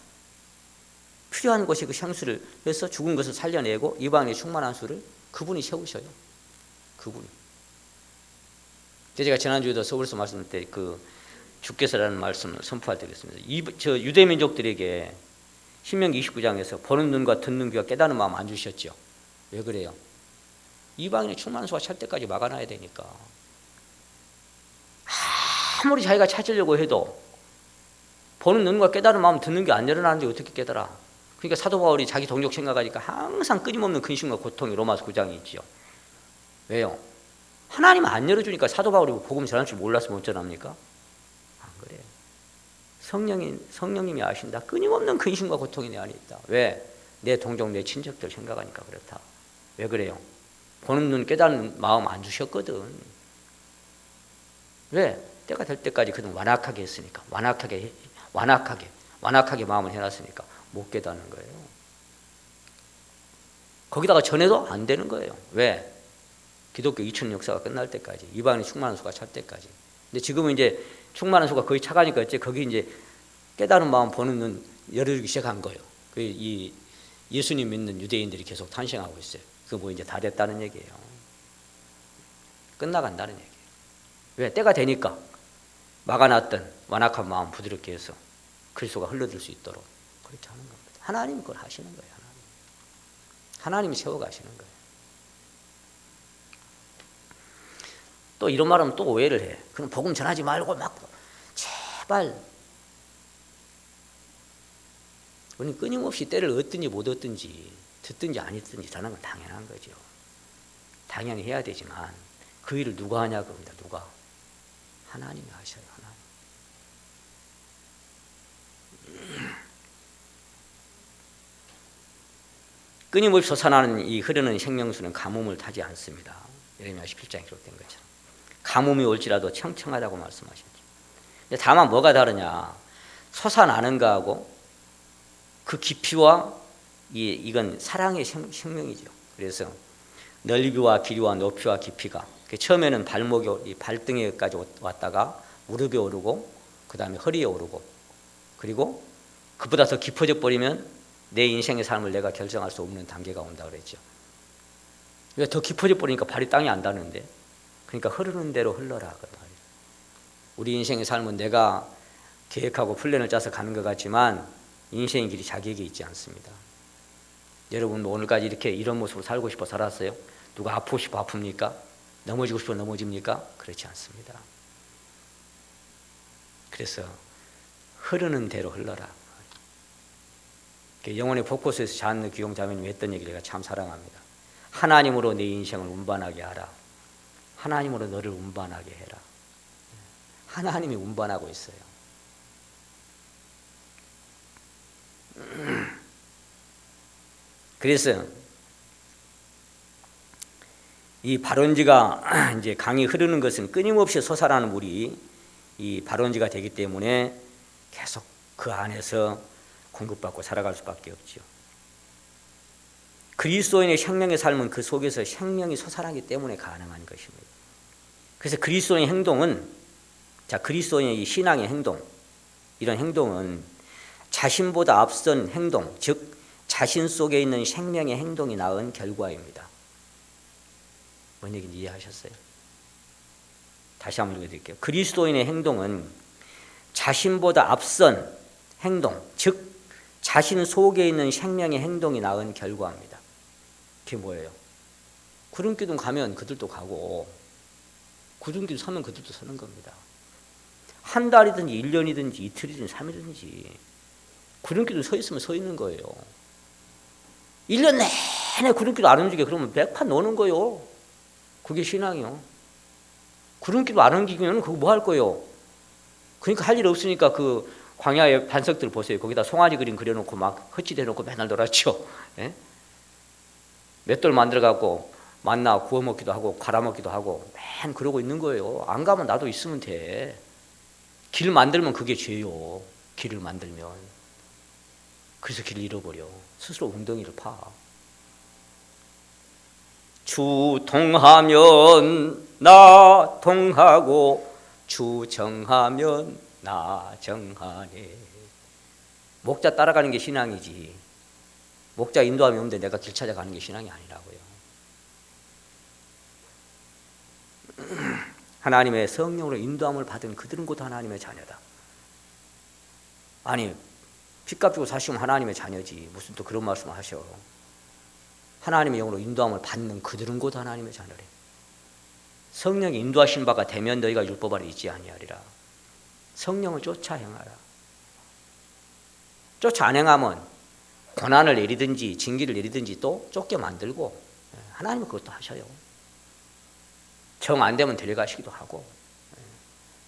필요한 것이 그 생수를 해서 죽은 것을 살려내고 이방인의 충만한 수를 그분이 세우셔요. 그분이. 제가 지난주에도 서울에서 말씀할 때 그 주께서라는 말씀을 선포할 때 그랬습니다. 저 유대 민족들에게 신명기 29장에서 보는 눈과 듣는 귀와 깨닫는 마음 안 주셨죠. 왜 그래요? 이방인의 충만한 수가 찰 때까지 막아놔야 되니까. 아무리 자기가 찾으려고 해도 보는 눈과 깨달은 마음 듣는 게 안 일어나는데 어떻게 깨달아? 그러니까 사도 바울이 자기 동족 생각하니까 항상 끊임없는 근심과 고통이 로마서 9장에 있죠. 왜요? 하나님 안 열어주니까 사도 바울이 복음 전할 줄 몰랐으면 어쩌랍니까? 안 그래요. 성령님이 아신다. 끊임없는 근심과 고통이 내 안에 있다. 왜? 내 동족, 내 친척들 생각하니까 그렇다. 왜 그래요? 보는 눈 깨닫는 마음 안 주셨거든. 왜? 때가 될 때까지 그는 완악하게 했으니까. 완악하게 마음을 해놨으니까 못 깨닫는 거예요. 거기다가 전해도 안 되는 거예요. 왜? 기독교 2000년 역사가 끝날 때까지, 이방인의 충만한 수가 찰 때까지. 근데 지금은 이제 충만한 수가 거의 차가니까 이제 거기 이제 깨달은 마음 보는 눈 열어주기 시작한 거예요. 이 예수님 믿는 유대인들이 계속 탄생하고 있어요. 그 뭐 이제 다 됐다는 얘기예요. 끝나간다는 얘기예요. 왜? 때가 되니까 막아놨던 완악한 마음 부드럽게 해서 그리스도가 흘러들 수 있도록 그렇게 하는 겁니다. 하나님이 그걸 하시는 거예요. 하나님이 세워가시는 거예요. 또 이런 말하면 또 오해를 해. 그럼 복음 전하지 말고 막 제발. 우리는 끊임없이 때를 얻든지 못 얻든지 듣든지 안 듣든지 전하는 건 당연한 거죠. 당연히 해야 되지만 그 일을 누가 하냐 그럽니다. 누가? 하나님이 하셔요. 하나님. 끊임없이 솟아나는 이 흐르는 생명수는 가뭄을 타지 않습니다. 예레미야 17장에 기록된 것처럼 가뭄이 올지라도 청청하다고 말씀하셨죠. 다만 뭐가 다르냐? 솟아나는 거하고 그 깊이와 이건 사랑의 생명이죠. 그래서 넓이와 길이와 높이와 깊이가 처음에는 발목이 발등에까지 왔다가 무릎에 오르고 그 다음에 허리에 오르고 그리고 그보다 더 깊어져 버리면 내 인생의 삶을 내가 결정할 수 없는 단계가 온다 그랬죠. 그러니까 더 깊어져 버리니까 발이 땅에 안 닿는데 그러니까 흐르는 대로 흘러라 그 말이에요. 우리 인생의 삶은 내가 계획하고 플랜을 짜서 가는 것 같지만 인생의 길이 자기에게 있지 않습니다. 여러분 오늘까지 이렇게 이런 모습으로 살고 싶어 살았어요? 누가 아프고 싶어 아픕니까? 넘어지고 싶어 넘어집니까? 그렇지 않습니다. 그래서 흐르는 대로 흘러라. 영혼의 포커스에서 잔느 귀용 자매님이 했던 얘기를 제가 참 사랑합니다. 하나님으로 내 인생을 운반하게 하라. 하나님으로 너를 운반하게 해라. 하나님이 운반하고 있어요. 그래서 이 발원지가 이제 강이 흐르는 것은 끊임없이 솟아나는 물이 이 발원지가 되기 때문에 계속 그 안에서 공급받고 살아갈 수밖에 없죠. 그리스도인의 생명의 삶은 그 속에서 생명이 솟아나기 때문에 가능한 것입니다. 그래서 그리스도인의 행동은 그리스도인의 이 신앙의 행동, 이런 행동은 자신보다 앞선 행동, 즉 자신 속에 있는 생명의 행동이 낳은 결과입니다. 뭔 얘기인지 이해하셨어요? 다시 한번 읽어드릴게요. 그리스도인의 행동은 자신보다 앞선 행동, 즉 자신 속에 있는 생명의 행동이 낳은 결과입니다. 그게 뭐예요? 구름기둥 가면 그들도 가고 구름기둥 서면 그들도 서는 겁니다. 한 달이든지 1년이든지 이틀이든지 3일이든지 구름기둥 서 있으면 서 있는 거예요. 1년 내내 구름기둥 안 움직여 그러면 백판 노는 거예요. 그게 신앙이요. 구름기둥 안 움직이면 그거 뭐 할 거예요? 그러니까 할 일 없으니까 그 광야의 반석들 보세요. 거기다 송아지 그림 그려놓고 막 헛짓해놓고 맨날 놀았죠. 예? 맷돌 만들어갖고 만나 구워 먹기도 하고 갈아 먹기도 하고 맨 그러고 있는 거예요. 안 가면 나도 있으면 돼. 길 만들면 그게 죄요. 길을 만들면. 그래서 길을 잃어버려. 스스로 웅덩이를 파. 주 동하면 나 동하고 주 정하면 나 정하네. 목자 따라가는 게 신앙이지. 목자 인도함이 없는데 내가 길 찾아가는 게 신앙이 아니라고요. 하나님의 성령으로 인도함을 받은 그들은 곧 하나님의 자녀다. 아니 핏값 주고 사시면 하나님의 자녀지 무슨 또 그런 말씀을 하셔. 하나님의 영으로 인도함을 받는 그들은 곧 하나님의 자녀래. 성령이 인도하신 바가 되면 너희가 율법 아래 있지 아니하리라. 성령을 쫓아 행하라. 쫓아 안 행하면 고난을 내리든지 징계를 내리든지 또 쫓게 만들고 하나님은 그것도 하셔요. 정 안 되면 데려가시기도 하고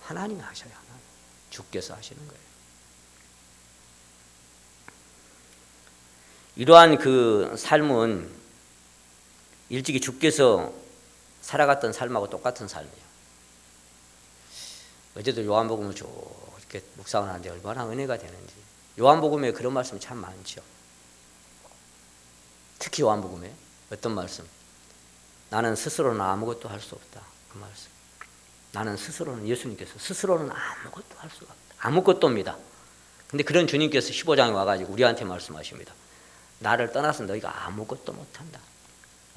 하나님이 하셔요. 하나님. 주께서 하시는 거예요. 이러한 그 삶은 일찍이 주께서 살아갔던 삶하고 똑같은 삶이에요. 어제도 요한복음을 쭉 이렇게 묵상을 하는데 얼마나 은혜가 되는지. 요한복음에 그런 말씀이 참 많죠. 특히 요한복음에 어떤 말씀? 나는 스스로는 아무것도 할 수 없다. 그 말씀. 나는 스스로는 예수님께서 스스로는 아무것도 할 수가 없다. 아무것도입니다. 근데 그런 주님께서 15장에 와가지고 우리한테 말씀하십니다. 나를 떠나서 너희가 아무것도 못한다.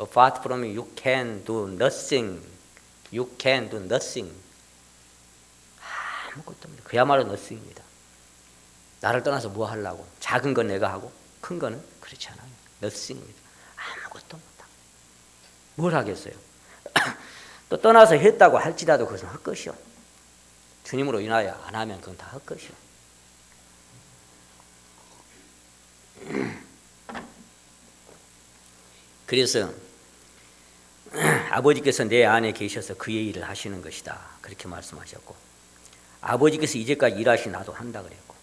Apart from me, you can do nothing. You can do nothing. 아무것도 없습니다. 그야말로 nothing입니다. 나를 떠나서 뭐 하려고? 작은 건 내가 하고 큰 거는 그렇지 않아요. nothing입니다. 아무것도 못하고 뭘 하겠어요? 또 떠나서 했다고 할지라도 그것은 헛것이요. 주님으로 인하여 안 하면 그건 다 헛것이요. 그래서 아버지께서 내 안에 계셔서 그의 일을 하시는 것이다. 그렇게 말씀하셨고, 아버지께서 이제까지 일하시 나도 한다 그랬고,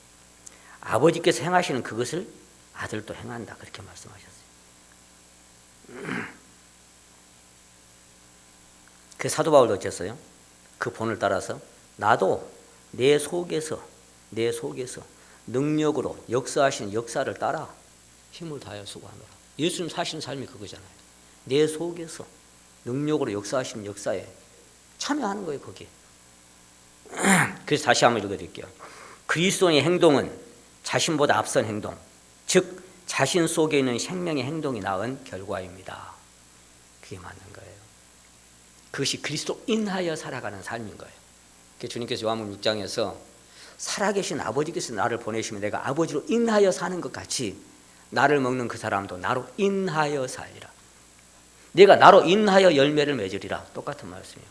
아버지께서 행하시는 그것을 아들도 행한다. 그렇게 말씀하셨어요. 그 사도 바울도 어쨌어요? 그 본을 따라서 나도 내 속에서 능력으로 역사하시는 역사를 따라 힘을 다하여 수고하노라. 예수님 사시는 삶이 그거잖아요. 내 속에서 능력으로 역사하시는 역사에 참여하는 거예요. 거기에. 그래서 다시 한번 읽어드릴게요. 그리스도의 행동은 자신보다 앞선 행동, 즉 자신 속에 있는 생명의 행동이 낳은 결과입니다. 그게 맞는 거예요. 그것이 그리스도 인하여 살아가는 삶인 거예요. 주님께서 요한복음 6장에서 살아계신 아버지께서 나를 보내시면 내가 아버지로 인하여 사는 것 같이 나를 먹는 그 사람도 나로 인하여 살리라. 내가 나로 인하여 열매를 맺으리라. 똑같은 말씀이에요.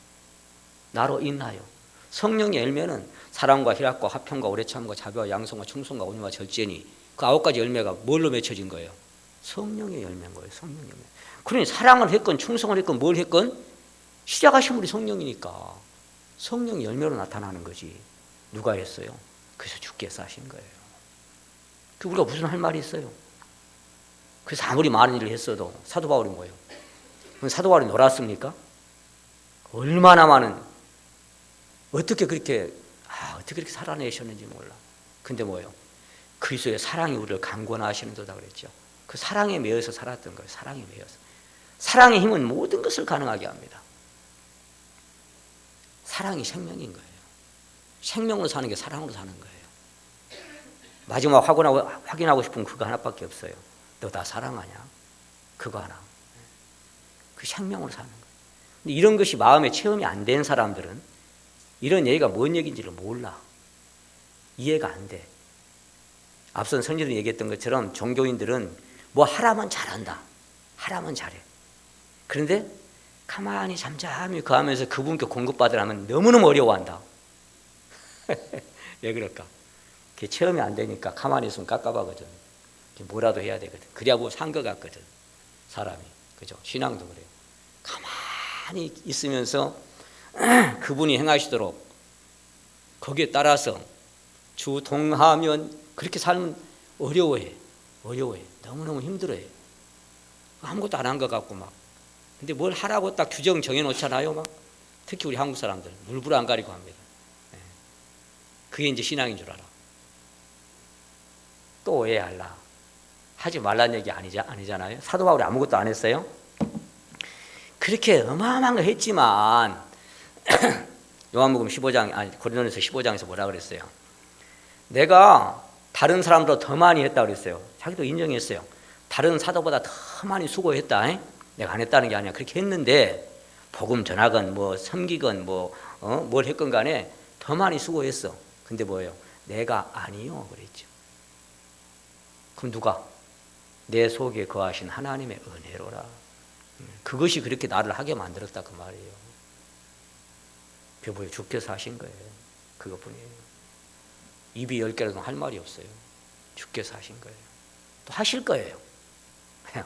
나로 인하여. 성령의 열매는 사랑과 희락과 화평과 오래참과 자비와 양성과 충성과 온유와 절제니 그 9가지 열매가 뭘로 맺혀진 거예요? 성령의 열매인 거예요. 성령의 열매. 그러니 사랑을 했건 충성을 했건 뭘 했건 시작하신 분이 성령이니까 성령의 열매로 나타나는 거지. 누가 했어요? 그래서 주께서 하신 거예요. 그 우리가 무슨 할 말이 있어요? 그래서 아무리 많은 일을 했어도 사도 바울이 뭐예요? 사도 바울이 놀았습니까? 얼마나 많은 어떻게 그렇게 살아내셨는지 몰라. 근데 뭐예요? 그리스도의 사랑이 우리를 강권하시는 도다 그랬죠. 그 사랑에 매여서 살았던 거예요. 사랑에 매여서. 사랑의 힘은 모든 것을 가능하게 합니다. 사랑이 생명인 거예요. 생명으로 사는 게 사랑으로 사는 거예요. 마지막 확인하고 싶은 그거 하나밖에 없어요. 너 나 사랑하냐? 그거 하나. 그 생명으로 사는 거예요. 근데 이런 것이 마음에 체험이 안 된 사람들은 이런 얘기가 뭔 얘기인지를 몰라. 이해가 안 돼. 앞선 선지들이 얘기했던 것처럼 종교인들은 뭐 하라면 잘한다. 하라면 잘해. 그런데 가만히 잠잠히 그 하면서 그분께 공급받으라면 너무너무 어려워한다. 왜 그럴까? 그게 체험이 안 되니까 가만히 있으면 깝깝하거든. 뭐라도 해야 되거든. 그래야 뭐 산 것 같거든. 사람이. 그죠? 신앙도 그래요. 가만히 있으면서 그분이 행하시도록 거기에 따라서 주동하면 그렇게 살면 어려워해. 너무너무 힘들어해. 아무것도 안 한 것 같고 막. 근데 뭘 하라고 딱 규정 정해놓잖아요. 막. 특히 우리 한국 사람들 물불 안 가리고 합니다. 그게 이제 신앙인 줄 알아. 또 왜 할라? 하지 말라는 얘기 아니잖아요. 사도 바울이 아무것도 안 했어요. 그렇게 어마어마한 거 했지만 요한복음 15장 고린도전서 15장에서 뭐라 그랬어요? 내가 다른 사람보다 더 많이 했다 그랬어요. 자기도 인정했어요. 다른 사도보다 더 많이 수고했다. 내가 안 했다는 게 아니야. 그렇게 했는데 복음 전하건 뭐 섬기건 뭘 했건 간에 더 많이 수고했어. 근데 뭐예요? 내가 아니요 그랬죠. 그럼 누가? 내 속에 거하신 하나님의 은혜로라. 그것이 그렇게 나를 하게 만들었다 그 말이에요. 그게 뭐예요? 주께서 하신 거예요. 그것뿐이에요. 입이 10개라도 할 말이 없어요. 주께서 하신 거예요. 또 하실 거예요.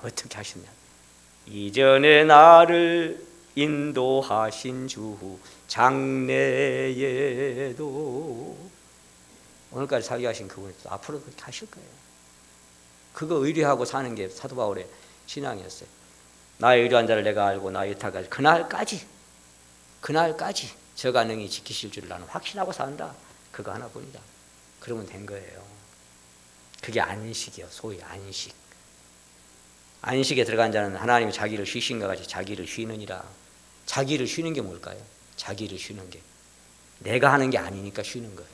어떻게 하셨냐? 이전에 나를 인도하신 주 장래에도 오늘까지 살게 하신 그분이 또 앞으로 그렇게 하실 거예요. 그거 의뢰하고 사는 게 사도 바울의 신앙이었어요. 나의 의뢰한 자를 내가 알고 나의 의탁까지 그날까지 저가 능히 지키실 줄 나는 확신하고 산다. 그거 하나뿐이다. 그러면 된 거예요. 그게 안식이요. 소위 안식. 안식에 들어간 자는 하나님이 자기를 쉬신 것 같이 자기를 쉬느니라. 자기를 쉬는 게 뭘까요? 자기를 쉬는 게 내가 하는 게 아니니까 쉬는 거예요.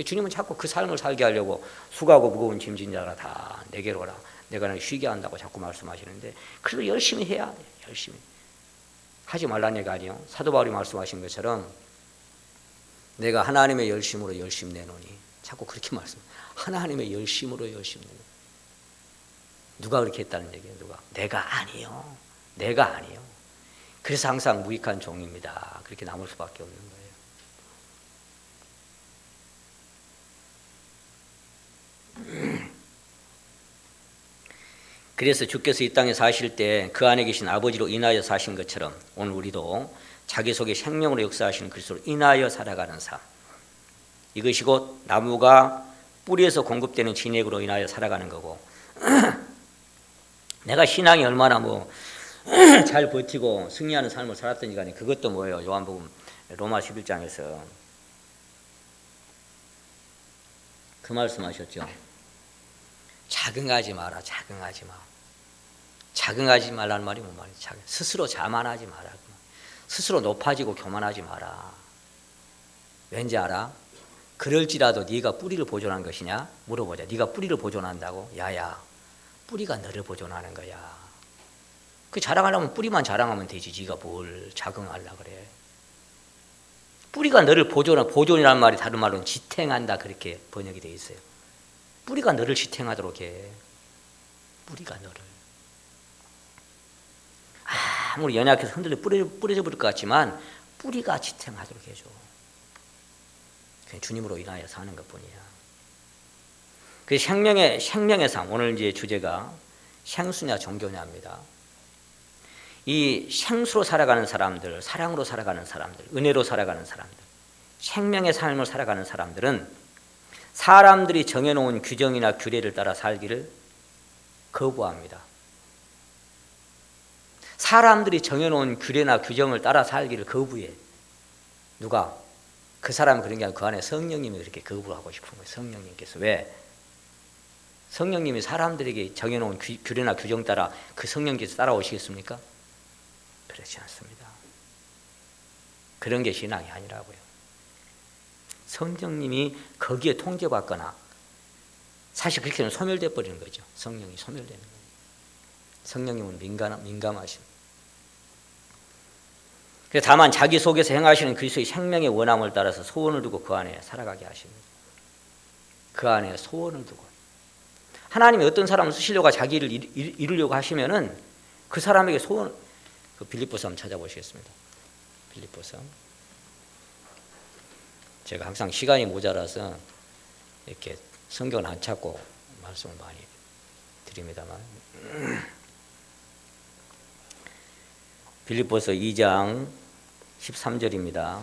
주님은 자꾸 그 삶을 살게 하려고 수고하고 무거운 짐진 자라 다 내게로 오라. 내가 너를 쉬게 한다고 자꾸 말씀하시는데 그래도 열심히 해야 돼요. 열심히. 하지 말라는 얘기 아니에요. 사도 바울이 말씀하신 것처럼 내가 하나님의 열심으로 열심 내노니, 자꾸 그렇게 하나님의 열심으로 열심 내노니. 누가 그렇게 했다는 얘기예요? 누가? 내가 아니요. 내가 아니요. 그래서 항상 무익한 종입니다. 그렇게 남을 수밖에 없는 거예요. 그래서 주께서 이 땅에 사실 때 그 안에 계신 아버지로 인하여 사신 것처럼 오늘 우리도 자기 속에 생명으로 역사하시는 그리스도로 인하여 살아가는 삶, 이것이 곧 나무가 뿌리에서 공급되는 진액으로 인하여 살아가는 거고, 내가 신앙이 얼마나 잘 버티고 승리하는 삶을 살았든지 간에 그것도 뭐예요? 요한복음 로마 11장에서 그 말씀하셨죠. 자긍하지 마라. 자긍하지 마. 자긍하지 말라는 말이 뭔 말이지? 스스로 자만하지 마라. 스스로 높아지고 교만하지 마라. 왠지 알아? 그럴지라도 네가 뿌리를 보존한 것이냐? 물어보자. 네가 뿌리를 보존한다고? 야야, 뿌리가 너를 보존하는 거야. 그 자랑하려면 뿌리만 자랑하면 되지. 네가 뭘 자긍하려고 그래. 뿌리가 너를 보존이라는 말이 다른 말로는 지탱한다, 그렇게 번역이 되어 있어요. 뿌리가 너를 지탱하도록 해. 뿌리가 너를. 아무리 연약해서 흔들려 뿌려져 버릴 것 같지만 뿌리가 지탱하도록 해줘. 그냥 주님으로 인하여 사는 것뿐이야. 그 생명의 삶, 오늘 이제 주제가 생수냐 종교냐입니다. 이 생수로 살아가는 사람들, 사랑으로 살아가는 사람들, 은혜로 살아가는 사람들, 생명의 삶을 살아가는 사람들은 사람들이 정해놓은 규정이나 규례를 따라 살기를 거부합니다. 사람들이 정해놓은 규례나 규정을 따라 살기를 거부해. 누가? 그 사람은 그런 게 아니고 그 안에 성령님이 그렇게 거부를 하고 싶은 거예요. 성령님께서. 왜? 성령님이 사람들에게 정해놓은 규례나 규정 따라 그 성령께서 따라오시겠습니까? 그렇지 않습니다. 그런 게 신앙이 아니라고요. 성령님이 거기에 통제받거나, 사실 그렇게 되면 소멸돼 버리는 거죠. 성령이 소멸되는 거예요. 성령님은 민감하십니다. 다만 자기 속에서 행하시는 그리스도의 생명의 원함을 따라서 소원을 두고 그 안에 살아가게 하십니다. 그 안에 소원을 두고. 하나님이 어떤 사람을 쓰시려고 자기를 이루려고 하시면은 그 사람에게 소원, 그 빌립보서 한번 찾아보시겠습니다. 빌립보서. 제가 항상 시간이 모자라서 이렇게 성경을 안 찾고 말씀을 많이 드립니다만. 빌립보서 2장 13절입니다.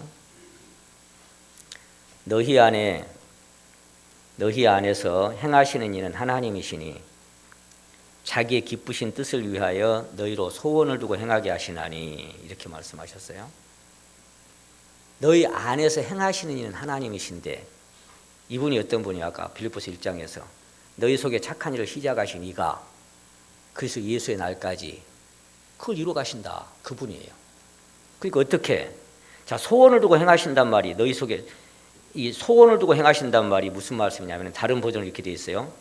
너희 안에서 행하시는 이는 하나님이시니 자기의 기쁘신 뜻을 위하여 너희로 소원을 두고 행하게 하시나니, 이렇게 말씀하셨어요. 너희 안에서 행하시는 이는 하나님이신데, 이분이 어떤 분이 아까 빌립보서 1장에서 너희 속에 착한 일을 시작하신 이가 그리스도 예수의 날까지 그걸 이루어 가신다. 그분이에요. 그러니까 어떻게? 자, 소원을 두고 행하신단 말이, 너희 속에 이 소원을 두고 행하신단 말이 무슨 말씀이냐면, 다른 버전은 이렇게 되어 있어요.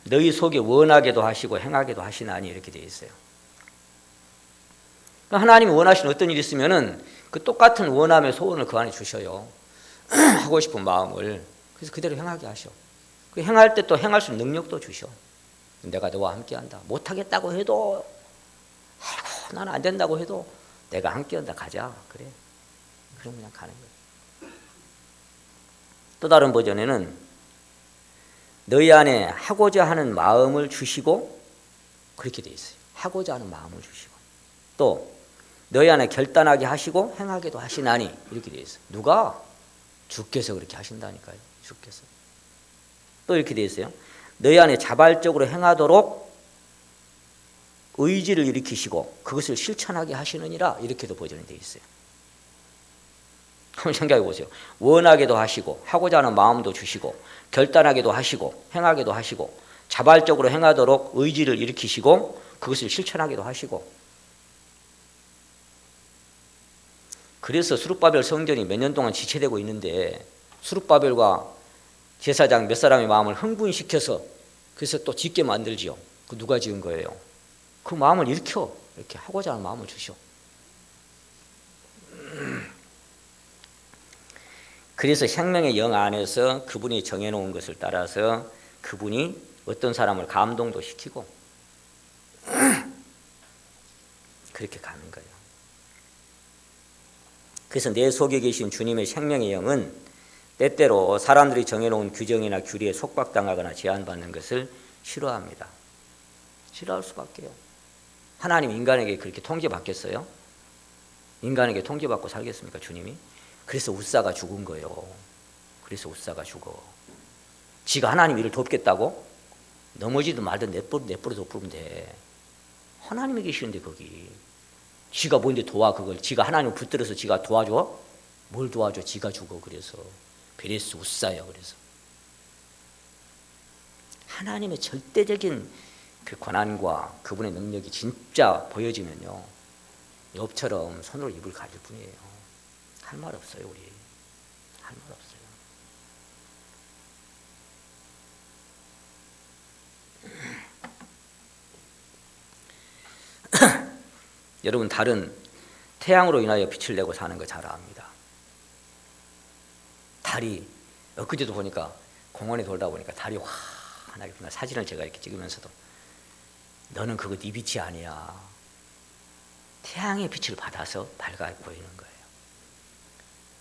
너희 속에 원하게도 하시고 행하게도 하시나니, 이렇게 되어 있어요. 하나님이 원하시는 어떤 일이 있으면은 그 똑같은 원함의 소원을 그 안에 주셔요. 하고 싶은 마음을. 그래서 그대로 행하게 하셔. 그 행할 때 또 행할 수 있는 능력도 주셔. 내가 너와 함께한다. 못하겠다고 해도, 아이고 나는 안 된다고 해도 내가 함께한다. 가자. 그래. 그럼 그냥 가는 거예요. 또 다른 버전에는 너희 안에 하고자 하는 마음을 주시고, 그렇게 돼 있어요. 하고자 하는 마음을 주시고, 또 너희 안에 결단하게 하시고 행하게도 하시나니, 이렇게 돼 있어요. 누가? 주께서 그렇게 하신다니까요. 주께서. 또 이렇게 돼 있어요. 너희 안에 자발적으로 행하도록 의지를 일으키시고 그것을 실천하게 하시느니라, 이렇게도 버전이 되어 있어요. 한번 생각해 보세요. 원하게도 하시고 하고자 하는 마음도 주시고 결단하게도 하시고 행하게도 하시고 자발적으로 행하도록 의지를 일으키시고 그것을 실천하게도 하시고. 그래서 수룹바벨 성전이 몇 년 동안 지체되고 있는데, 수룹바벨과 제사장 몇 사람의 마음을 흥분시켜서 그래서 또 짓게 만들지요. 그 누가 지은 거예요? 그 마음을 일으켜. 이렇게 하고자 하는 마음을 주시오. 그래서 생명의 영 안에서 그분이 정해놓은 것을 따라서 그분이 어떤 사람을 감동도 시키고 그렇게 가는 거예요. 그래서 내 속에 계신 주님의 생명의 영은 때때로 사람들이 정해놓은 규정이나 규례에 속박당하거나 제한받는 것을 싫어합니다. 싫어할 수밖에요. 하나님 인간에게 그렇게 통제받겠어요? 인간에게 통제받고 살겠습니까, 주님이? 그래서 웃사가 죽은 거예요. 그래서 웃사가 죽어. 지가 하나님 일을 돕겠다고? 넘어지든 말든 내버려 둬버리면 돼. 하나님이 계시는데 거기. 지가 뭔데 도와 그걸. 지가 하나님을 붙들어서 지가 도와줘? 뭘 도와줘? 지가 죽어. 그래서 베레스 웃사요. 그래서 하나님의 절대적인 그 권한과 그분의 능력이 진짜 보여지면요, 욥처럼 손으로 입을 가질 뿐이에요. 할 말 없어요. 우리 할 말 없어요. 여러분, 달은 태양으로 인하여 빛을 내고 사는 거 잘 압니다. 달이 엊그제도 보니까 공원에 돌다 보니까 달이 환하게 빛나. 사진을 제가 이렇게 찍으면서도 너는 그거 네 빛이 아니야. 태양의 빛을 받아서 밝아 보이는 거예요.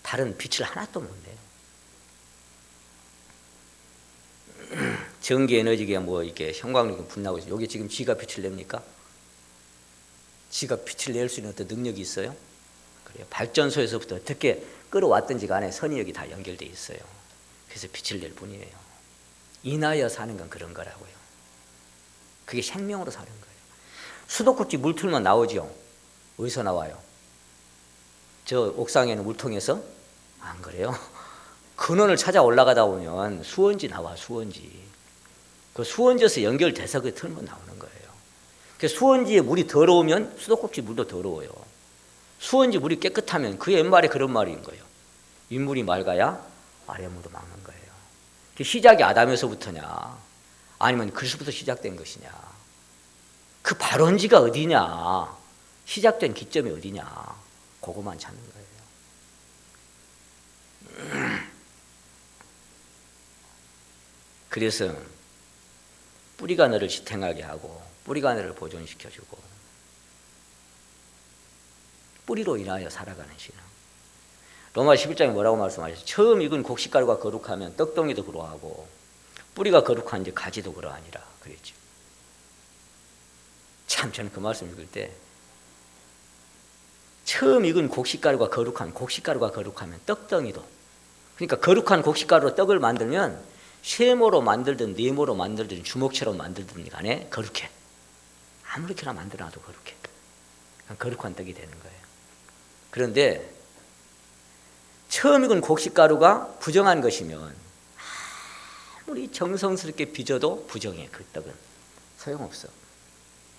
달은 빛을 하나도 못 내요. 전기 에너지가 뭐 이렇게 형광등이 분나고 있어요. 여기 지금 지가 빛을 냅니까? 지가 빛을 낼 수 있는 어떤 능력이 있어요? 그래요. 발전소에서부터 어떻게 끌어왔든지 간에 선이 다 연결되어 있어요. 그래서 빛을 낼 뿐이에요. 인하여 사는 건 그런 거라고요. 그게 생명으로 사는 거예요. 수도꼭지 물 틀면 나오죠. 어디서 나와요? 저 옥상에는 물통에서? 안 그래요? 근원을 찾아 올라가다 보면 수원지 나와. 수원지. 그 수원지에서 연결돼서 그 틀면 나오는 거예요. 그 수원지에 물이 더러우면 수도꼭지 물도 더러워요. 수원지 물이 깨끗하면 그 옛말에 그런 말인 거예요. 윗물이 맑아야 아랫물도 맑는 거예요. 그 시작이 아담에서부터냐 아니면 그리스도부터 시작된 것이냐, 그 발원지가 어디냐, 시작된 기점이 어디냐, 그것만 찾는 거예요. 그래서 뿌리가 너를 지탱하게 하고 뿌리가 너를 보존시켜주고 뿌리로 인하여 살아가는 신앙. 로마 11장에 뭐라고 말씀하셨어요? 처음 익은 곡식가루가 거룩하면 떡덩이도 그러하고 뿌리가 거룩한지 가지도 그러하니라 그랬죠. 참 저는 그 말씀 읽을 때 처음 익은 곡식가루가 거룩하면 떡덩이도, 그러니까 거룩한 곡식가루로 떡을 만들면 쇠모로 만들든 네모로 만들든 주먹처럼 만들든 간에 거룩해. 아무렇게나 만들어놔도 거룩해. 거룩한 떡이 되는 거예요. 그런데 처음 익은 곡식가루가 부정한 것이면 아무리 정성스럽게 빚어도 부정해. 그 떡은 소용없어.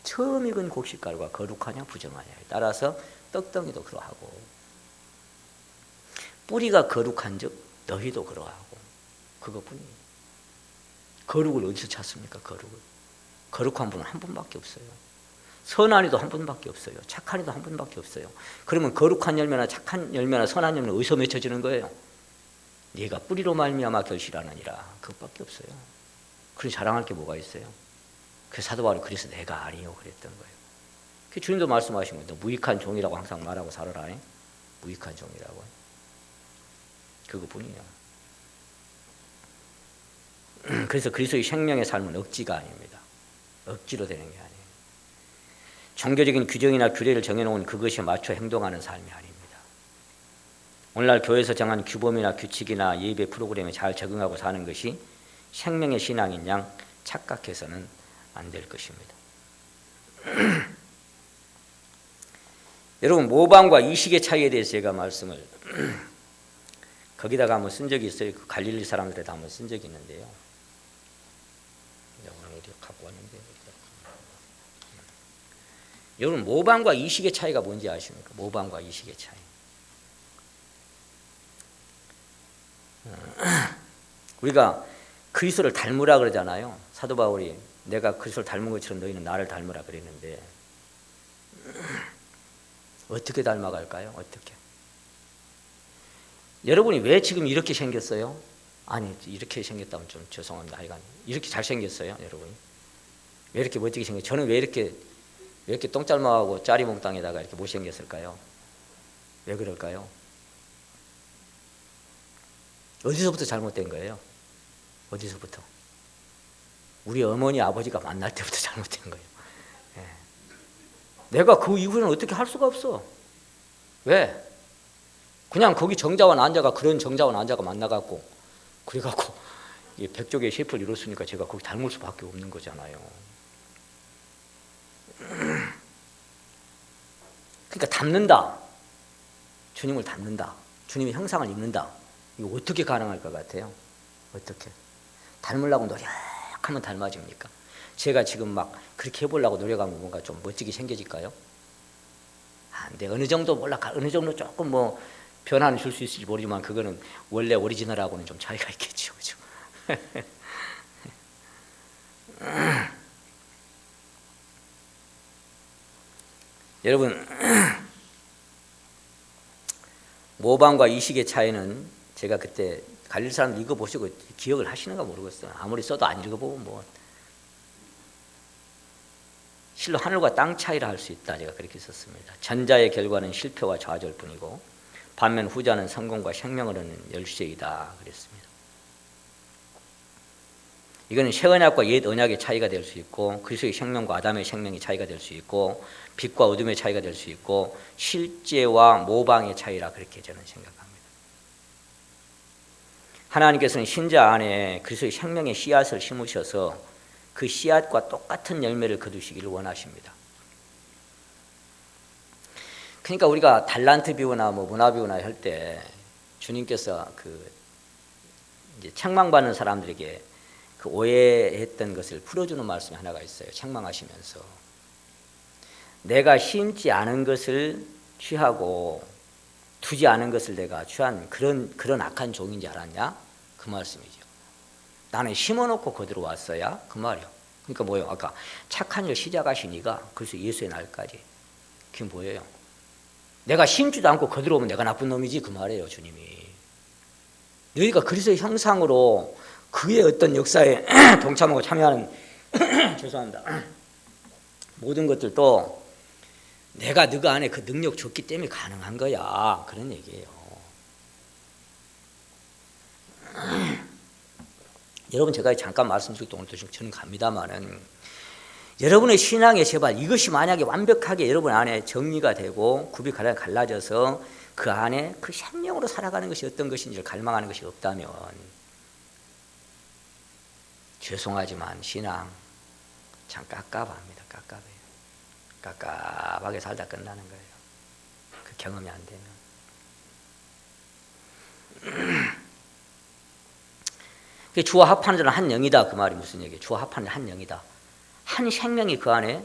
처음 익은 곡식가루가 거룩하냐 부정하냐에 따라서 떡덩이도 그러하고 뿌리가 거룩한 즉 너희도 그러하고 그것뿐이에요. 거룩을 어디서 찾습니까? 거룩한 분은 한 분밖에 없어요. 선한 이도 한 분밖에 없어요. 착한 이도 한 분밖에 없어요. 그러면 거룩한 열매나 착한 열매나 선한 열매는 어디서 맺혀지는 거예요? 네가 뿌리로 말미암아 결실하느니라. 그것밖에 없어요. 그런 자랑할 게 뭐가 있어요? 그 사도 바울이 그래서 내가 아니요 그랬던 거예요. 그 주님도 말씀하신 거예요. 무익한 종이라고 항상 말하고 살아라. 무익한 종이라고. 그것뿐이에요. 그래서 그리스도의 생명의 삶은 억지가 아닙니다. 억지로 되는 게 아니에요. 종교적인 규정이나 규례를 정해놓은 그것에 맞춰 행동하는 삶이 아닙니다. 오늘날 교회에서 정한 규범이나 규칙이나 예배 프로그램에 잘 적응하고 사는 것이 생명의 신앙인 양 착각해서는 안 될 것입니다. 여러분, 모방과 이식의 차이에 대해서 제가 말씀을 거기다가 한번 쓴 적이 있어요. 그 갈릴리 사람들에다 한번 쓴 적이 있는데요. 오늘 어디 갖고 왔는데. 여러분, 모방과 이식의 차이가 뭔지 아십니까? 모방과 이식의 차이. 우리가 그리스도를 닮으라 그러잖아요. 사도 바울이 내가 그리스도를 닮은 것처럼 너희는 나를 닮으라 그랬는데 어떻게 닮아갈까요? 어떻게? 여러분이 왜 지금 이렇게 생겼어요? 아니 이렇게 생겼다면 좀 죄송합니다. 하여간 이렇게 잘생겼어요 여러분이. 왜 이렇게 멋지게 생겼어요? 저는 왜 이렇게 똥짤막하고 짜리몽땅에다가 이렇게 못생겼을까요? 왜 그럴까요? 어디서부터 잘못된 거예요? 어디서부터? 우리 어머니 아버지가 만날 때부터 잘못된 거예요. 예. 내가 그 이후에는 어떻게 할 수가 없어. 왜? 그냥 거기 정자와 난자가 그런 정자와 난자가 만나갖고 그래갖고 백조개의 셰프를 이뤘으니까 제가 거기 닮을 수밖에 없는 거잖아요. 그러니까 닮는다. 주님을 닮는다. 주님의 형상을 입는다. 이거 어떻게 가능할 것 같아요? 어떻게? 닮으려고 노력하면 닮아집니까? 제가 지금 막 그렇게 해보려고 노력하면 뭔가 좀 멋지게 생겨질까요? 근데 어느 정도 몰라, 어느 정도 조금 뭐 변화는 줄 수 있을지 모르지만 그거는 원래 오리지널하고는 좀 차이가 있겠죠, 그죠? 여러분, 모방과 이식의 차이는 제가 그때 갈릴 사람 읽어보시고 기억을 하시는가 모르겠어요. 아무리 써도 안 읽어보면 뭐 실로 하늘과 땅 차이라 할 수 있다. 제가 그렇게 썼습니다. 전자의 결과는 실패와 좌절 뿐이고 반면 후자는 성공과 생명을 얻는 열쇠이다. 그랬습니다. 이거는 새 언약과 옛 언약의 차이가 될 수 있고 그리스도의 생명과 아담의 생명의 차이가 될 수 있고 빛과 어둠의 차이가 될 수 있고 실제와 모방의 차이라 그렇게 저는 생각합니다. 하나님께서는 신자 안에 그리스도의 생명의 씨앗을 심으셔서 그 씨앗과 똑같은 열매를 거두시기를 원하십니다. 그러니까 우리가 달란트 비유나 뭐 문화 비유나 할 때 주님께서 그 이제 책망받는 사람들에게 그 오해했던 것을 풀어주는 말씀이 하나가 있어요. 책망하시면서 내가 심지 않은 것을 취하고 두지 않은 것을 내가 취한 그런 악한 종인지 알았냐? 그 말씀이죠. 나는 심어놓고 거들어 왔어야 그 말이요. 그러니까 뭐예요? 아까 착한 일 시작하신 이가 그래서 예수의 날까지 그게 뭐예요? 내가 심지도 않고 거들어오면 내가 나쁜 놈이지 그 말이에요. 주님이 너희가 그리스도의 형상으로 그의 어떤 역사에 동참하고 참여하는 죄송합니다. 모든 것들도 내가 너가 안에 그 능력 줬기 때문에 가능한 거야. 그런 얘기예요. 여러분 제가 잠깐 말씀드릴 때 오늘 또 저는 갑니다만은 여러분의 신앙에 제발 이것이 만약에 완벽하게 여러분 안에 정리가 되고 굽이 갈라져서 그 안에 그 생명으로 살아가는 것이 어떤 것인지를 갈망하는 것이 없다면 죄송하지만 신앙 참 깝깝합니다. 깝깝하게 살다 끝나는 거예요. 그 경험이 안 되면. 주와 합하는 자는 한 영이다. 그 말이 무슨 얘기예요? 주와 합하는 자는 한 영이다. 한 생명이 그 안에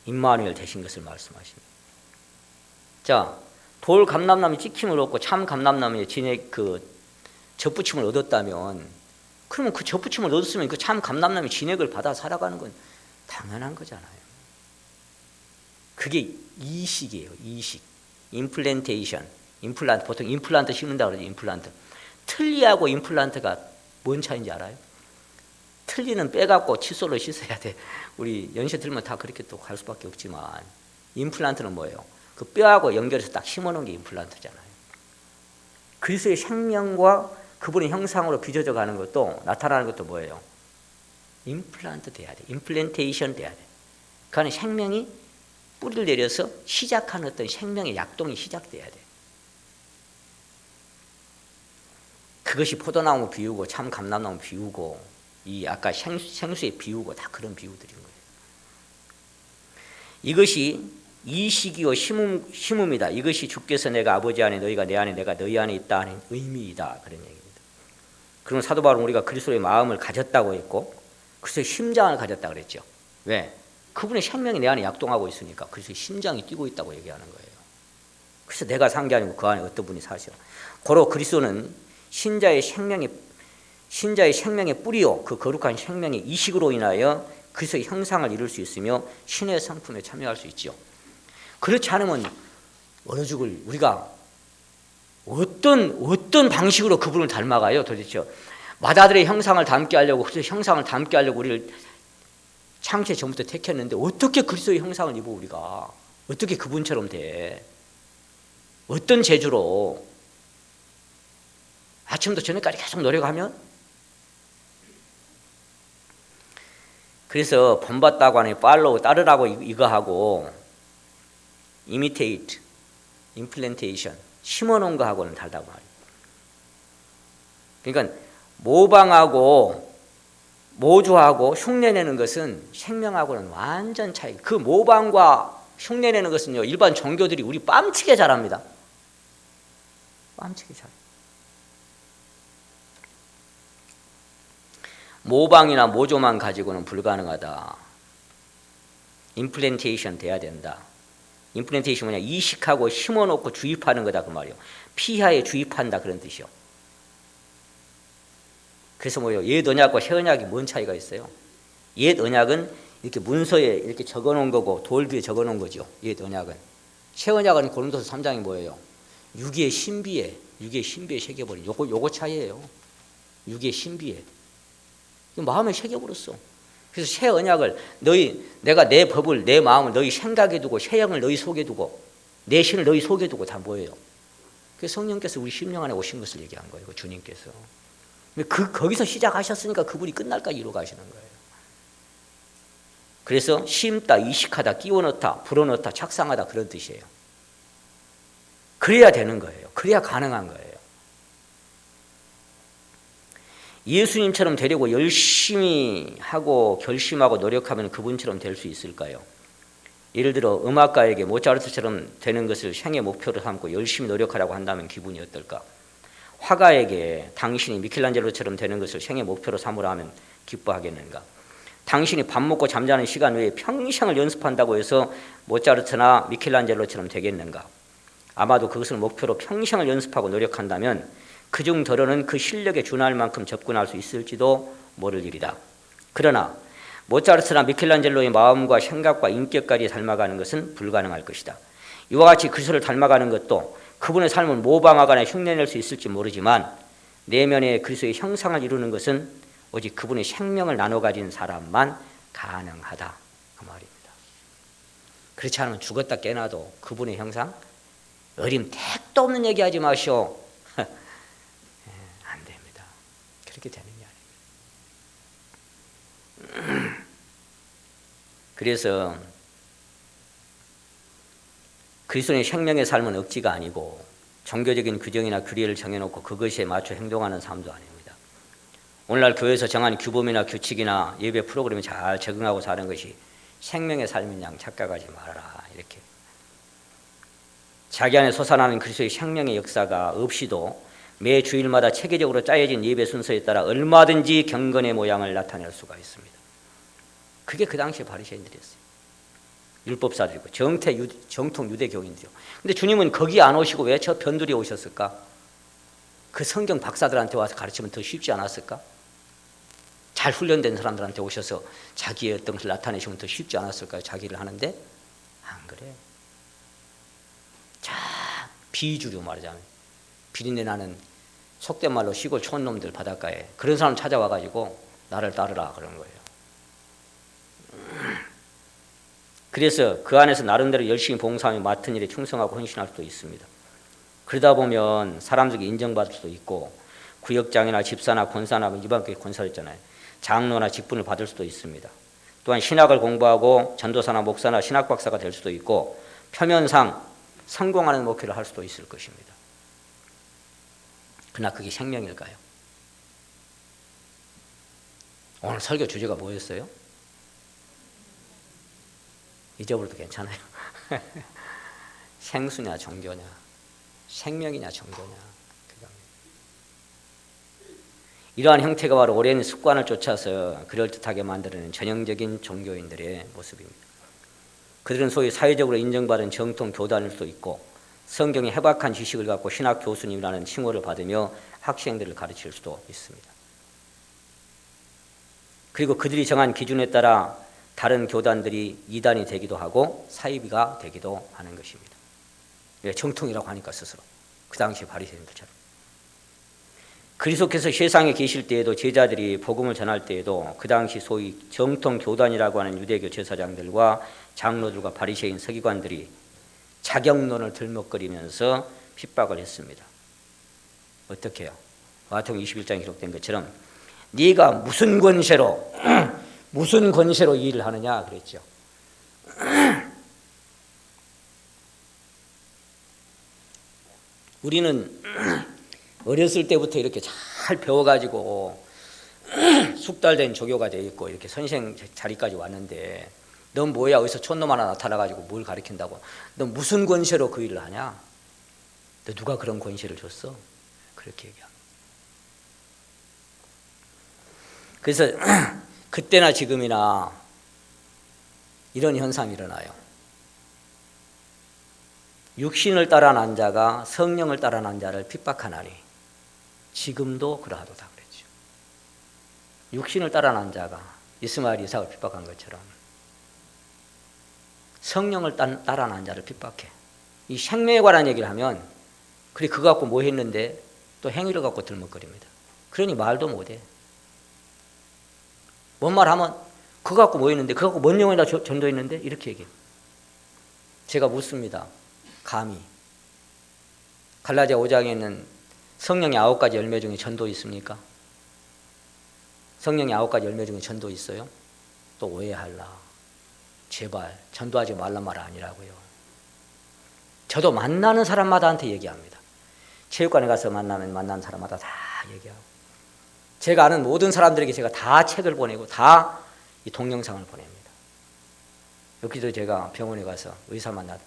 임마누엘 되신 것을 말씀하십니다. 자, 돌 감람나무 찍힘을 얻고 참 감람나무의 진액 그 접붙임을 얻었다면 그러면 그 접붙임을 얻었으면 그 참 감람나무의 진액을 받아 살아가는 건 당연한 거잖아요. 그게 이식이에요. 이식. 임플란테이션. 임플란트 보통 임플란트 심는다고 그러죠. 임플란트. 틀니하고 임플란트가 뭔 차이인지 알아요? 틀니는 빼갖고 칫솔로 씻어야 돼. 우리 연세 들면 다 그렇게 또 갈 수밖에 없지만 임플란트는 뭐예요? 그 뼈하고 연결해서 딱 심어놓은 게 임플란트잖아요. 그리스도의 생명과 그분의 형상으로 빚어져 가는 것도 나타나는 것도 뭐예요? 임플란트 돼야 돼. 임플란테이션 돼야 돼. 그 안에 생명이 뿌리를 내려서 시작하는 어떤 생명의 약동이 시작돼야 돼. 그것이 포도나무 비우고 참 감람나무 비우고 이 아까 생수에 비우고 다 그런 비유들인 거예요. 이것이 이식이요 심음이다. 이것이 주께서 내가 아버지 안에 너희가 내 안에 내가 너희 안에 있다 하는 의미이다. 그런 얘기입니다. 그럼 사도 바울은 우리가 그리스도의 마음을 가졌다고 했고 그리스도의 심장을 가졌다 그랬죠. 왜? 그분의 생명이 내 안에 약동하고 있으니까 그리스도의 심장이 뛰고 있다고 얘기하는 거예요. 그래서 내가 산 게 아니고 그 안에 어떤 분이 사셔. 고로 그리스도는 신자의 생명의 뿌리요 그 거룩한 생명의 이식으로 인하여 그리스도의 형상을 이룰 수 있으며 신의 성품에 참여할 수 있죠. 그렇지 않으면 어느 죽을 우리가 어떤 방식으로 그분을 닮아가요 도대체. 맏아들의 형상을 닮게 하려고, 그리스도의 형상을 닮게 하려고 우리를 창세 전부터 택했는데 어떻게 그리스도의 형상을 입어 우리가? 어떻게 그분처럼 돼? 어떤 재주로? 아침부터 저녁까지 계속 노력하면? 그래서 본받다고 하니 팔로우, 따르라고 이거 하고 imitate, implantation, 심어놓은 거하고는 다르다고 말이에요. 그러니까 모방하고 모조하고 흉내내는 것은 생명하고는 완전 차이. 그 모방과 흉내내는 것은요, 일반 종교들이 우리 뺨치게 잘합니다. 뺨치게 잘. 모방이나 모조만 가지고는 불가능하다. 임플란테이션 돼야 된다. 임플란테이션 뭐냐? 이식하고 심어놓고 주입하는 거다 그 말이요. 피하에 주입한다 그런 뜻이요. 그래서 뭐요? 옛 언약과 새 언약이 뭔 차이가 있어요? 옛 언약은 이렇게 문서에 이렇게 적어놓은 거고 돌 위에 적어놓은 거죠. 옛 언약은. 새 언약은 고린도서 3장이 뭐예요? 육의 신비에 새겨버린 요거 차이예요. 육의 신비에. 마음에 새겨버렸어. 그래서 새 언약을 내가 내 법을, 내 마음을 너희 생각에 두고, 새 영을 너희 속에 두고, 내 신을 너희 속에 두고 다 뭐예요? 그래서 성령께서 우리 심령 안에 오신 것을 얘기한 거예요. 주님께서. 거기서 시작하셨으니까 그분이 끝날까지 이루어 가시는 거예요. 그래서 심다, 이식하다, 끼워 넣다, 불어넣다, 착상하다 그런 뜻이에요. 그래야 되는 거예요. 그래야 가능한 거예요. 예수님처럼 되려고 열심히 하고 결심하고 노력하면 그분처럼 될 수 있을까요? 예를 들어 음악가에게 모차르트처럼 되는 것을 생애 목표로 삼고 열심히 노력하라고 한다면 기분이 어떨까? 화가에게 당신이 미켈란젤로처럼 되는 것을 생애 목표로 삼으라 하면 기뻐하겠는가? 당신이 밥 먹고 잠자는 시간 외에 평생을 연습한다고 해서 모차르트나 미켈란젤로처럼 되겠는가? 아마도 그것을 목표로 평생을 연습하고 노력한다면 그중 더러는 그 실력에 준할 만큼 접근할 수 있을지도 모를 일이다. 그러나 모차르트나 미켈란젤로의 마음과 생각과 인격까지 닮아가는 것은 불가능할 것이다. 이와 같이 그리스도를 닮아가는 것도 그분의 삶을 모방하거나 흉내낼 수 있을지 모르지만 내면의 그리스도의 형상을 이루는 것은 오직 그분의 생명을 나눠 가진 사람만 가능하다 그 말입니다. 그렇지 않으면 죽었다 깨나도 그분의 형상 어림 택도 없는 얘기하지 마시오. 안 됩니다. 그렇게 되는 게 아닙니다. 그래서 그리스도의 생명의 삶은 억지가 아니고 종교적인 규정이나 규례를 정해놓고 그것에 맞춰 행동하는 삶도 아닙니다. 오늘날 교회에서 정한 규범이나 규칙이나 예배 프로그램에 잘 적응하고 사는 것이 생명의 삶인 양 착각하지 말아라. 이렇게 자기 안에 솟아나는 그리스도의 생명의 역사가 없이도 매 주일마다 체계적으로 짜여진 예배 순서에 따라 얼마든지 경건의 모양을 나타낼 수가 있습니다. 그게 그 당시에 바리새인들이었어요. 율법사들이고 정통 유대교인들이요. 근데 주님은 거기 안 오시고 왜 저 변두리에 오셨을까? 그 성경 박사들한테 와서 가르치면 더 쉽지 않았을까? 잘 훈련된 사람들한테 오셔서 자기의 어떤 것을 나타내시면 더 쉽지 않았을까요? 자기를 하는데 안 그래. 자, 비주류 말하자면 비린내 나는 속된 말로 시골 촌놈들 바닷가에 그런 사람 찾아와가지고 나를 따르라 그런 거예요. 그래서 그 안에서 나름대로 열심히 봉사하며 맡은 일에 충성하고 헌신할 수도 있습니다. 그러다 보면 사람들에게 인정받을 수도 있고 구역장이나 집사나 권사나 이방교회 권사였잖아요. 장로나 직분을 받을 수도 있습니다. 또한 신학을 공부하고 전도사나 목사나 신학박사가 될 수도 있고 표면상 성공하는 목회를 할 수도 있을 것입니다. 그러나 그게 생명일까요? 오늘 설교 주제가 뭐였어요? 잊어버려도 괜찮아요. 생수냐 종교냐, 생명이냐 종교냐. 이러한 형태가 바로 오랜 습관을 쫓아서 그럴듯하게 만드는 전형적인 종교인들의 모습입니다. 그들은 소위 사회적으로 인정받은 정통 교단일 수도 있고 성경의 해박한 지식을 갖고 신학 교수님이라는 칭호를 받으며 학생들을 가르칠 수도 있습니다. 그리고 그들이 정한 기준에 따라 다른 교단들이 이단이 되기도 하고 사이비가 되기도 하는 것입니다. 정통이라고 하니까 스스로 그 당시 바리새인들처럼. 그리스도께서 세상에 계실 때에도 제자들이 복음을 전할 때에도 그 당시 소위 정통 교단이라고 하는 유대교 제사장들과 장로들과 바리새인 서기관들이 자격론을 들먹거리면서 핍박을 했습니다. 어떻게 해요? 마태복음 21장에 기록된 것처럼 네가 무슨 권세로 무슨 권세로 이 일을 하느냐 그랬죠. 우리는 어렸을 때부터 이렇게 잘 배워가지고 숙달된 조교가 돼 있고 이렇게 선생 자리까지 왔는데 넌 뭐야? 어디서 촌놈 하나 나타나가지고 뭘 가르친다고? 넌 무슨 권세로 그 일을 하냐? 너 누가 그런 권세를 줬어? 그렇게 얘기합니다. 그래서 그때나 지금이나 이런 현상이 일어나요. 육신을 따라 난 자가 성령을 따라 난 자를 핍박하나니 지금도 그러하도다 그랬죠. 육신을 따라 난 자가 이스마엘 이삭을 핍박한 것처럼 성령을 따라 난 자를 핍박해. 이 생명에 관한 얘기를 하면 그래 그거 갖고 뭐 했는데 또 행위를 갖고 들먹거립니다. 그러니 말도 못해. 뭔 말 하면 그거 갖고 뭐 했는데 그거 갖고 뭔 영혼이나 전도했는데 이렇게 얘기해요. 제가 묻습니다. 감히 갈라디아 5장에는 성령의 9가지 열매 중에 전도 있습니까? 성령의 9가지 열매 중에 전도 있어요? 또 오해할라. 제발 전도하지 말란 말 아니라고요. 저도 만나는 사람마다한테 얘기합니다. 체육관에 가서 만나는 사람마다 다 얘기하고 제가 아는 모든 사람들에게 제가 다 책을 보내고 다 이 동영상을 보냅니다. 여기도 제가 병원에 가서 의사 만나다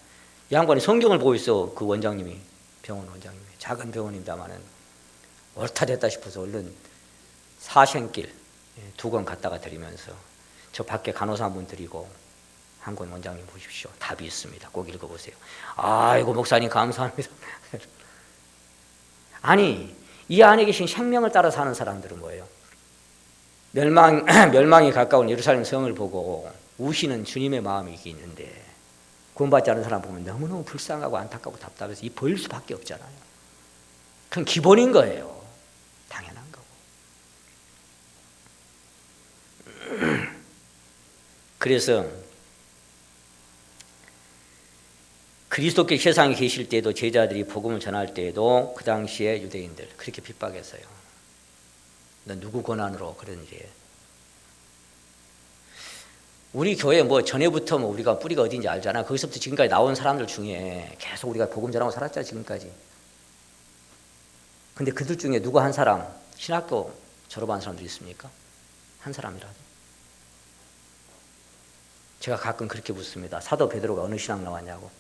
이 양반이 성경을 보고 있어. 그 원장님이 병원 원장님이 작은 병원입니다마는 옳다 됐다 싶어서 얼른 사생길 2권 갖다가 드리면서 저 밖에 간호사 한 분 드리고 한 권 원장님 보십시오. 답이 있습니다. 꼭 읽어보세요. 아이고 목사님 감사합니다. 아니 이 안에 계신 생명을 따라 사는 사람들은 뭐예요? 멸망이 가까운 예루살렘 성을 보고 우시는 주님의 마음이 있는데 구원받지 않은 사람 보면 너무너무 불쌍하고 안타깝고 답답해서 이 보일 수밖에 없잖아요. 그건 기본인 거예요. 당연한 거고. 그래서 그리스도께 세상에 계실 때에도 제자들이 복음을 전할 때에도 그 당시에 유대인들 그렇게 핍박했어요. 너 누구 권한으로 그런지. 우리 교회 뭐 전에부터 뭐 우리가 뿌리가 어딘지 알잖아. 거기서부터 지금까지 나온 사람들 중에 계속 우리가 복음 전하고 살았잖아 지금까지. 근데 그들 중에 누구 한 사람 신학교 졸업한 사람들 있습니까? 한 사람이라도. 제가 가끔 그렇게 묻습니다. 사도 베드로가 어느 신학 나왔냐고.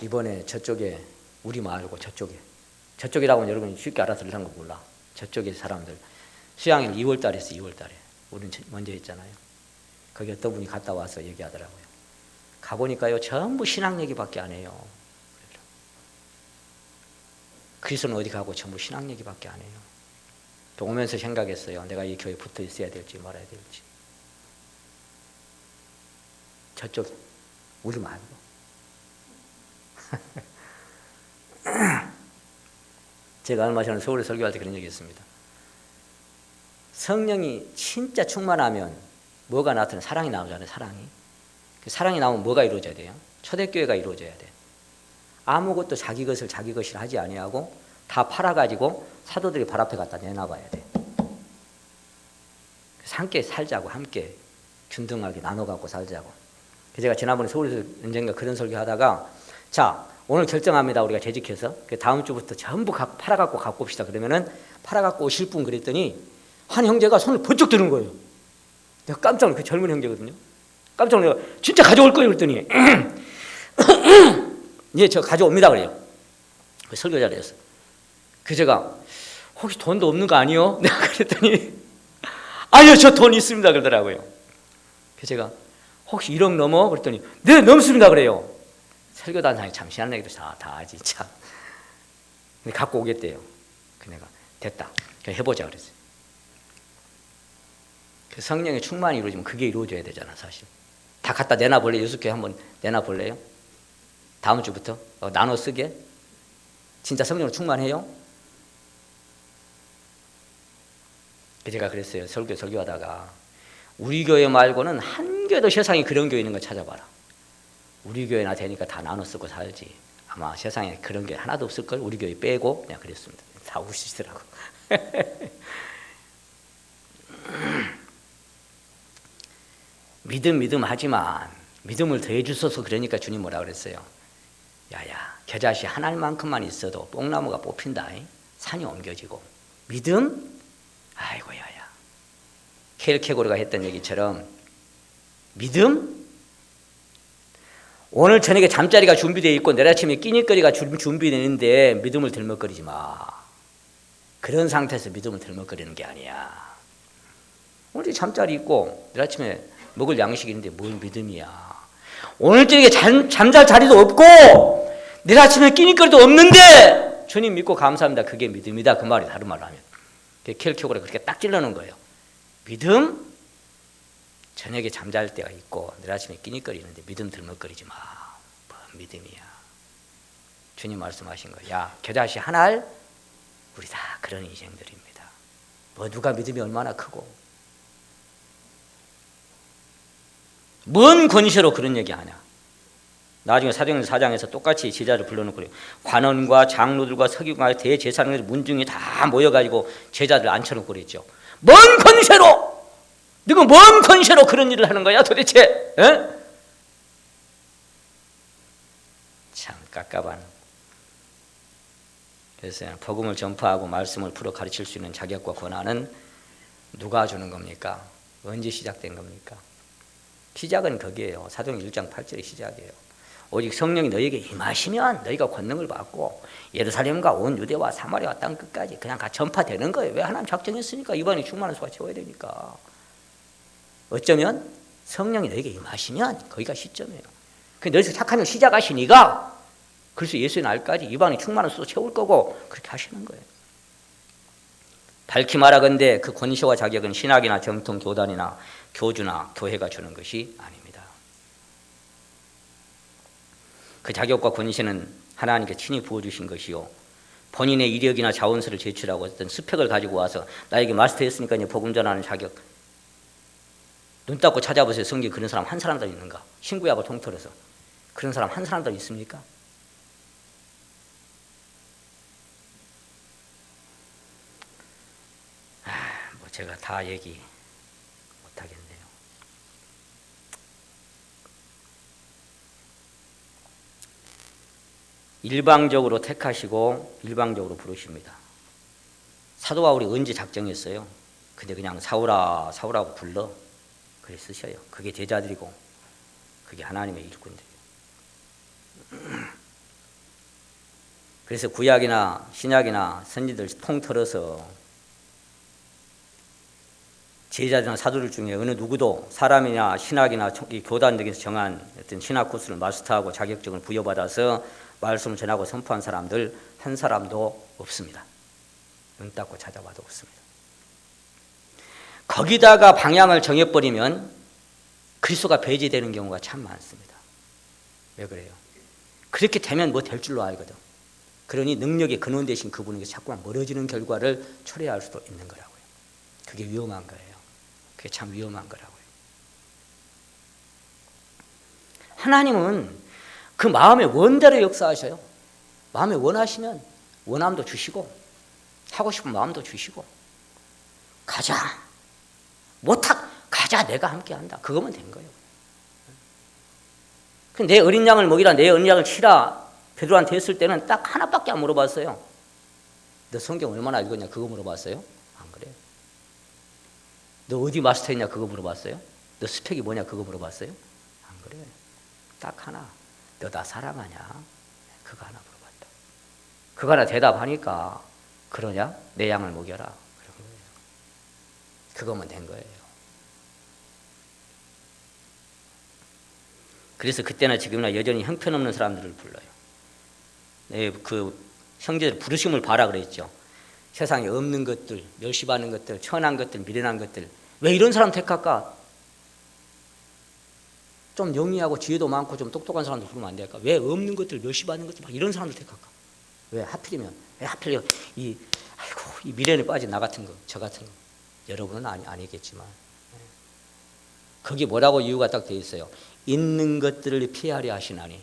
이번에 저쪽에 우리 말고 저쪽이라고 하면 여러분이 쉽게 알아들으려는 거 몰라. 저쪽에 사람들 수양일 2월달에 했어. 2월달에 우리는 먼저 했잖아요. 거기 어떤 분이 갔다 와서 얘기하더라고요. 가보니까요 전부 신학 얘기밖에 안 해요. 그리스도는 어디 가고 전부 신학 얘기밖에 안 해요. 또 오면서 생각했어요. 내가 이 교회에 붙어 있어야 될지 말아야 될지. 저쪽 우리 말고. 제가 얼마 전에 서울에 설교할 때 그런 얘기 했습니다. 성령이 진짜 충만하면 뭐가 나타나요? 사랑이 나오잖아요. 사랑이. 그 사랑이 나오면 뭐가 이루어져야 돼요? 초대교회가 이루어져야 돼. 아무것도 자기 것을 자기 것이라 하지 아니하고 다 팔아가지고 사도들이 발 앞에 갖다 내놔봐야 돼. 그래서 함께 살자고, 함께 균등하게 나눠갖고 살자고. 제가 지난번에 서울에서 언젠가 그런 설교하다가 자 오늘 결정합니다. 우리가 재직해서 다음 주부터 전부 팔아갖고 갖고 옵시다. 그러면은 팔아갖고 오실 분 그랬더니 한 형제가 손을 번쩍 드는 거예요. 내가 깜짝 놀랐어요. 그 젊은 형제거든요. 깜짝 놀라서 진짜 가져올 거예요. 그랬더니 예, 저 가져옵니다. 그래요. 그 설교 자리에서. 그 제가 혹시 돈도 없는 거 아니요? 내가 그랬더니 아니요, 저 돈 있습니다. 그러더라고요. 그 제가 혹시 1억 넘어? 그랬더니 네, 넘습니다. 그래요. 설교단상에 참 희한하게도 다 진짜. 근데 갖고 오겠대요. 그 내가 됐다. 그냥 해보자 그랬어요. 그 성령의 충만이 이루어지면 그게 이루어져야 되잖아 사실. 다 갖다 내놔볼래? 6개 한번 내놔볼래요? 다음 주부터 나눠 쓰게. 진짜 성령으로 충만해요? 제가 그랬어요. 설교하다가 우리 교회 말고는 한 교회도 세상에 그런 교회 있는 거 찾아봐라. 우리 교회나 되니까 다 나눠 쓰고 살지. 아마 세상에 그런 교회 하나도 없을걸. 우리 교회 빼고. 그냥 그랬습니다. 다 우시더라고. 믿음 하지만 믿음을 더해 주소서. 그러니까 주님 뭐라 그랬어요? 야야, 겨자씨 한 알만큼만 있어도 뽕나무가 뽑힌다. 산이 옮겨지고. 믿음? 아이고 야야. 켈케고르가 했던 얘기처럼 믿음? 오늘 저녁에 잠자리가 준비되어 있고 내일 아침에 끼니거리가 준비되는데 믿음을 들먹거리지 마. 그런 상태에서 믿음을 들먹거리는 게 아니야. 오늘 잠자리 있고 내일 아침에 먹을 양식이 있는데 뭔 믿음이야. 오늘 저녁에 잠잘 자리도 없고 내일 아침에 끼니거리도 없는데 주님 믿고 감사합니다. 그게 믿음이다. 그 말이 다른 말로 하면. 켈케고르가 그렇게 딱 찔러놓은 거예요. 믿음? 저녁에 잠잘 때가 있고 내일 아침에 끼니거리는데 믿음 들먹거리지 마. 뭔 믿음이야. 주님 말씀하신 거야. 야, 겨자씨 한 알? 우리 다 그런 인생들입니다. 뭐 누가 믿음이 얼마나 크고 뭔 권세로 그런 얘기하냐. 나중에 사도행전 4장에서 똑같이 제자를 불러놓고 그래요. 관원과 장로들과 서기관과 대제사장들 문중이 다 모여가지고 제자들 앉혀놓고 그랬죠. 뭔 권세로? 너가 뭔 권세로 그런 일을 하는 거야 도대체? 에? 참 깝깝한. 그래서 복음을 전파하고 말씀을 풀어 가르칠 수 있는 자격과 권한은 누가 주는 겁니까? 언제 시작된 겁니까? 시작은 거기에요. 사도행전 1장 8절의 시작이에요. 오직 성령이 너희에게 임하시면 너희가 권능을 받고 예루살렘과 온 유대와 사마리아 땅 끝까지 그냥 다 전파되는 거예요. 왜? 하나님 작정했으니까. 이방인이 충만한 수가 채워야 되니까. 어쩌면 성령이 너희에게 임하시면 거기가 시점이에요. 너희서 착한 일 시작하시니까 그래서 예수의 날까지 이방인이 충만한 수도 채울 거고 그렇게 하시는 거예요. 밝히 말하건대 그 권세와 자격은 신학이나 정통 교단이나 교주나 교회가 주는 것이 아닙니다. 그 자격과 권세는 하나님께 친히 부어주신 것이요, 본인의 이력이나 자원서를 제출하고 어떤 스펙을 가지고 와서 나에게 마스터했으니까 이제 복음 전하는 자격. 눈 닦고 찾아보세요. 성경 그런 사람 한 사람도 있는가? 신구약을 통틀어서 그런 사람 한 사람도 있습니까? 뭐 제가 다 얘기 못하겠네요. 일방적으로 택하시고 일방적으로 부르십니다. 사도 바울이 언제 작정했어요? 근데 그냥 사울아 사울하고 불러 그래 쓰셔요. 그게 제자들이고 그게 하나님의 일꾼들이에요. 그래서 구약이나 신약이나 선지들 통틀어서 제자들이나 사도들 중에 어느 누구도 사람이나 신학이나 교단 등에서 정한 어떤 신학 코스를 마스터하고 자격증을 부여받아서 말씀을 전하고 선포한 사람들 한 사람도 없습니다. 눈 닦고 찾아봐도 없습니다. 거기다가 방향을 정해버리면 그리스도가 배제되는 경우가 참 많습니다. 왜 그래요? 그렇게 되면 뭐 될 줄로 알거든. 그러니 능력의 근원 되신 그분에게 자꾸만 멀어지는 결과를 초래할 수도 있는 거라고요. 그게 위험한 거예요. 그게 참 위험한 거라고요. 하나님은 그 마음의 원대로 역사하셔요. 마음에 원하시면 원함도 주시고 하고 싶은 마음도 주시고 가자. 가자 내가 함께 한다. 그거면 된 거예요. 내 어린 양을 먹이라 내 어린 양을 치라 베드로한테 했을 때는 딱 하나밖에 안 물어봤어요. 너 성경 얼마나 읽었냐 그거 물어봤어요? 안 그래요. 너 어디 마스터했냐 그거 물어봤어요? 너 스펙이 뭐냐 그거 물어봤어요? 안 그래요. 딱 하나. 너 나 사랑하냐? 그거 하나 물어봤다. 그거 하나 대답하니까 그러냐? 내 양을 먹여라. 그런 거예요. 그거면 된 거예요. 그래서 그때나 지금이나 여전히 형편없는 사람들을 불러요. 네, 그 형제들 부르심을 봐라 그랬죠. 세상에 없는 것들, 멸시받는 것들, 천한 것들, 미련한 것들, 왜 이런 사람 택할까? 좀 영리하고 지혜도 많고 좀 똑똑한 사람들 부르면 안 될까? 왜 없는 것들, 멸시받는 것들, 막 이런 사람들 택할까? 왜 하필이면, 왜 하필 이 미련에 빠진 나 같은 거, 저 같은 거. 여러분은 아니겠지만. 거기 뭐라고 이유가 딱 되어 있어요. 있는 것들을 피하려 하시나니.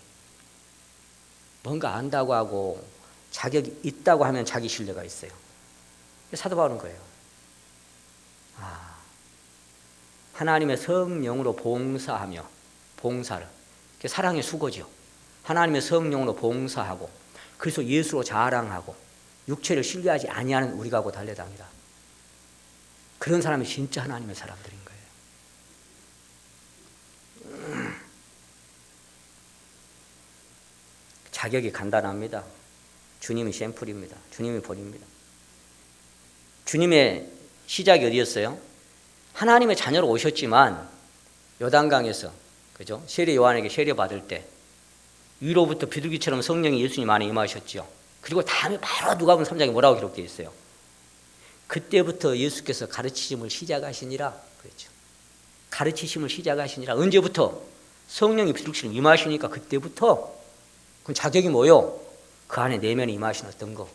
뭔가 안다고 하고 자격이 있다고 하면 자기 신뢰가 있어요. 사도 바울은 거예요. 하나님의 성령으로 봉사하며, 봉사를, 사랑의 수고죠. 하나님의 성령으로 봉사하고, 그래서 예수로 자랑하고, 육체를 신뢰하지 아니하는 우리가 곧 할례당이다. 그런 사람이 진짜 하나님의 사람들인 거예요. 자격이 간단합니다. 주님이 샘플입니다. 주님이 본입니다. 주님의 시작이 어디였어요? 하나님의 자녀로 오셨지만 요단강에서, 그죠? 세례 요한에게 세례 받을 때 위로부터 비둘기처럼 성령이 예수님 안에 임하셨죠. 그리고 다음에 바로 누가복음 3장에 뭐라고 기록되어 있어요? 그때부터 예수께서 가르치심을 시작하시니라 그랬죠. 가르치심을 시작하시니라. 언제부터? 성령이 비둘기처럼 임하시니까 그때부터. 그럼 자격이 뭐요? 그 안에 내면에 임하신 어떤 거.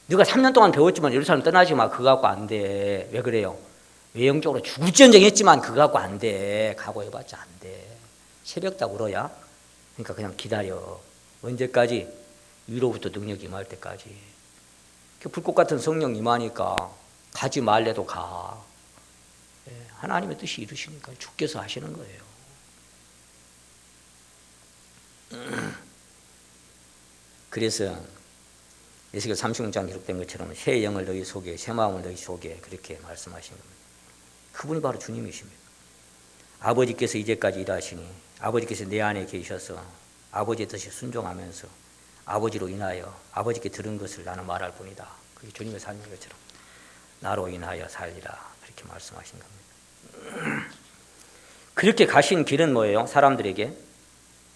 네가 3년 동안 배웠지만 예루살렘 떠나지 마. 그거 갖고 안 돼. 왜 그래요? 외형적으로 죽을지언정 했지만 그거 갖고 안 돼. 각오해봤자 안 돼. 새벽 다 울어야. 그러니까 그냥 기다려. 언제까지? 위로부터 능력이 임할 때까지. 불꽃 같은 성령 임하니까 가지 말래도 가. 하나님의 뜻이 이루시니까 주께서 하시는 거예요. 그래서 에스겔 36장 기록된 것처럼 새 영을 너희 속에, 새 마음을 너희 속에, 그렇게 말씀하신 겁니다. 그분이 바로 주님이십니다. 아버지께서 이제까지 일하시니 아버지께서 내 안에 계셔서 아버지의 뜻에 순종하면서 아버지로 인하여 아버지께 들은 것을 나는 말할 뿐이다. 그게 주님의 삶인 것처럼 나로 인하여 살리라. 그렇게 말씀하신 겁니다. 그렇게 가신 길은 뭐예요? 사람들에게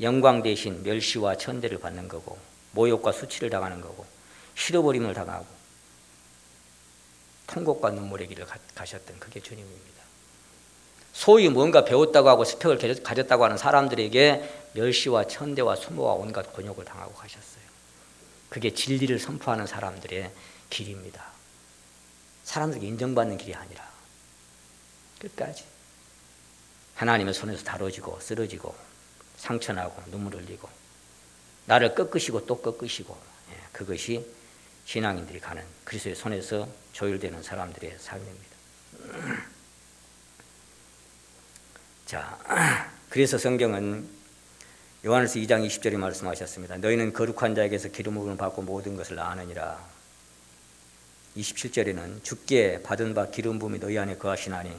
영광 대신 멸시와 천대를 받는 거고, 모욕과 수치를 당하는 거고, 실어버림을 당하고, 통곡과 눈물의 길을 가셨던 그게 주님입니다. 소위 뭔가 배웠다고 하고 스펙을 가졌다고 하는 사람들에게 멸시와 천대와 수모와 온갖 곤욕을 당하고 가셨어요. 그게 진리를 선포하는 사람들의 길입니다. 사람들에게 인정받는 길이 아니라 끝까지 하나님의 손에서 다뤄지고 쓰러지고 상처나고 눈물 흘리고 나를 꺾으시고 또 꺾으시고, 그것이 신앙인들이 가는 그리스도의 손에서 조율되는 사람들의 삶입니다. 자, 그래서 성경은 요한일서 2장 20절에 말씀하셨습니다. 너희는 거룩한 자에게서 기름 부음을 받고 모든 것을 아느니라. 27절에는 주께 받은 바 기름 부음이 너희 안에 거하시나니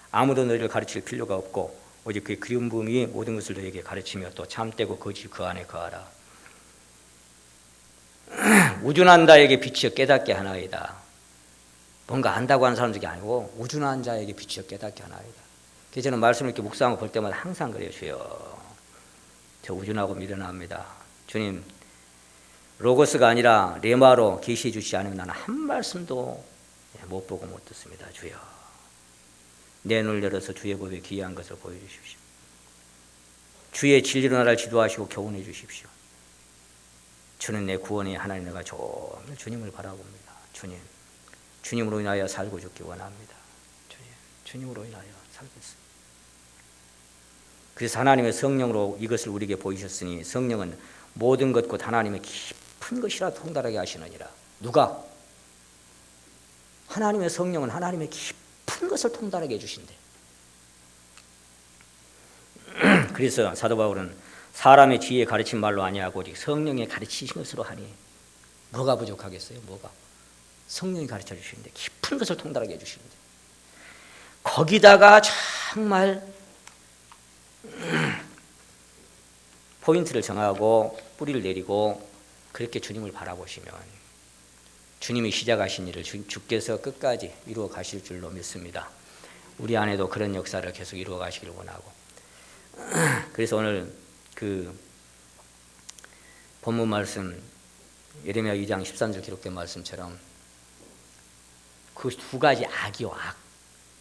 아무도 너희를 가르칠 필요가 없고 오직 그 기름 부음이 모든 것을 너희에게 가르치며 또 참되고 거짓 그 안에 거하라. 우준한 자에게 비치어 깨닫게 하나이다. 뭔가 안다고 하는 사람들이 아니고 우준한 자에게 비치어 깨닫게 하나이다. 그래서 저는 말씀을 이렇게 묵상하고 볼 때마다 항상 그래요. 주여, 저 우준하고 미련합니다. 주님, 로고스가 아니라 레마로 계시해 주시지 않으면 나는 한 말씀도 못 보고 못 듣습니다. 주여, 내 눈을 열어서 주의 법에 귀한 것을 보여주십시오. 주의 진리로 나를 지도하시고 교훈해 주십시오. 주는 내 구원의 하나님, 내가 종일 주님을 바라봅니다. 주님, 주님으로 인하여 살고 죽기 원합니다. 주님, 주님으로 인하여 살겠습니다. 그래서 하나님의 성령으로 이것을 우리에게 보이셨으니 성령은 모든 것 곧 하나님의 깊은 것이라 통달하게 하시느니라. 누가? 하나님의 성령은 하나님의 깊은 것을 통달하게 해주신대. 그래서 사도 바울은 사람의 지혜에 가르친 말로 아니하고 오직 성령의 가르치신 것으로 하니 뭐가 부족하겠어요? 뭐가? 성령이 가르쳐 주시는데 깊은 것을 통달하게 해주시는데 거기다가 정말 포인트를 정하고 뿌리를 내리고 그렇게 주님을 바라보시면 주님이 시작하신 일을 주께서 끝까지 이루어 가실 줄로 믿습니다. 우리 안에도 그런 역사를 계속 이루어 가시길 원하고, 그래서 오늘 그 본문 말씀 예레미야 2장 13절 기록된 말씀처럼 그 두 가지 악이요, 악.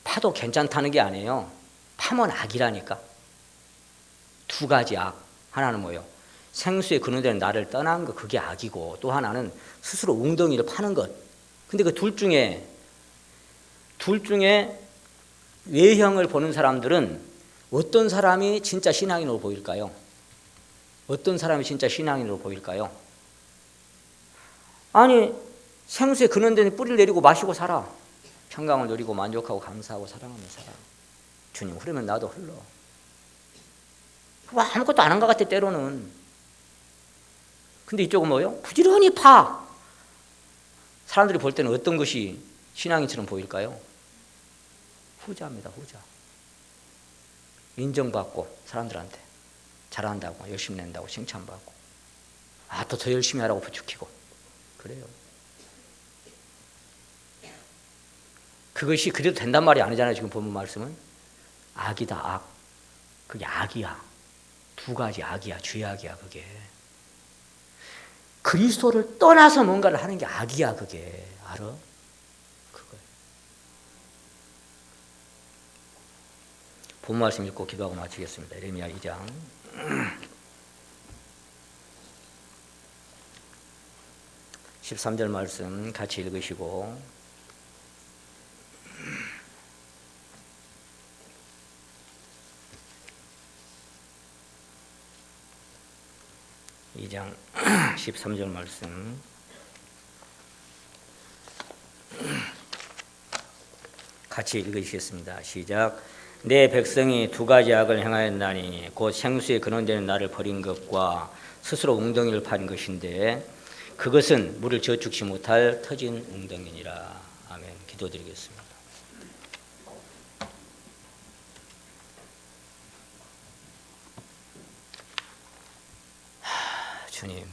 파도 괜찮다는 게 아니에요. 파면 악이라니까. 두 가지 악. 하나는 뭐예요? 생수에 근원되는 나를 떠난 것, 그게 악이고, 또 하나는 스스로 웅덩이를 파는 것. 근데 그 둘 중에 외형을 보는 사람들은 어떤 사람이 진짜 신앙인으로 보일까요? 어떤 사람이 진짜 신앙인으로 보일까요? 아니, 생수에 근원되는 뿌리를 내리고 마시고 살아. 평강을 누리고 만족하고 감사하고 사랑하며 살아. 주님 흐르면 나도 흘러. 아무것도 안 한 것 같아, 때로는. 근데 이쪽은 뭐예요? 부지런히 파. 사람들이 볼 때는 어떤 것이 신앙인처럼 보일까요? 후자입니다, 후자. 인정받고 사람들한테 잘한다고, 열심히 낸다고 칭찬받고, 또 더 열심히 하라고 부추기고. 그래요. 그것이 그래도 된단 말이 아니잖아요. 지금 본문 말씀은 악이다, 악. 그게 악이야. 두 가지 악이야, 죄악이야. 그게 그리스도를 떠나서 뭔가를 하는 게 악이야. 그게 알아? 그거예요. 본 말씀 읽고 기도하고 마치겠습니다. 예레미야 2장 13절 말씀 같이 읽으시고, 이 장 13절 말씀 같이 읽으시겠습니다. 시작. 내 백성이 두 가지 악을 행하였나니 곧 생수에 근원되는 나를 버린 것과 스스로 웅덩이를 파는 것인데 그것은 물을 저축치 못할 터진 웅덩이니라. 아멘. 기도드리겠습니다. 주님,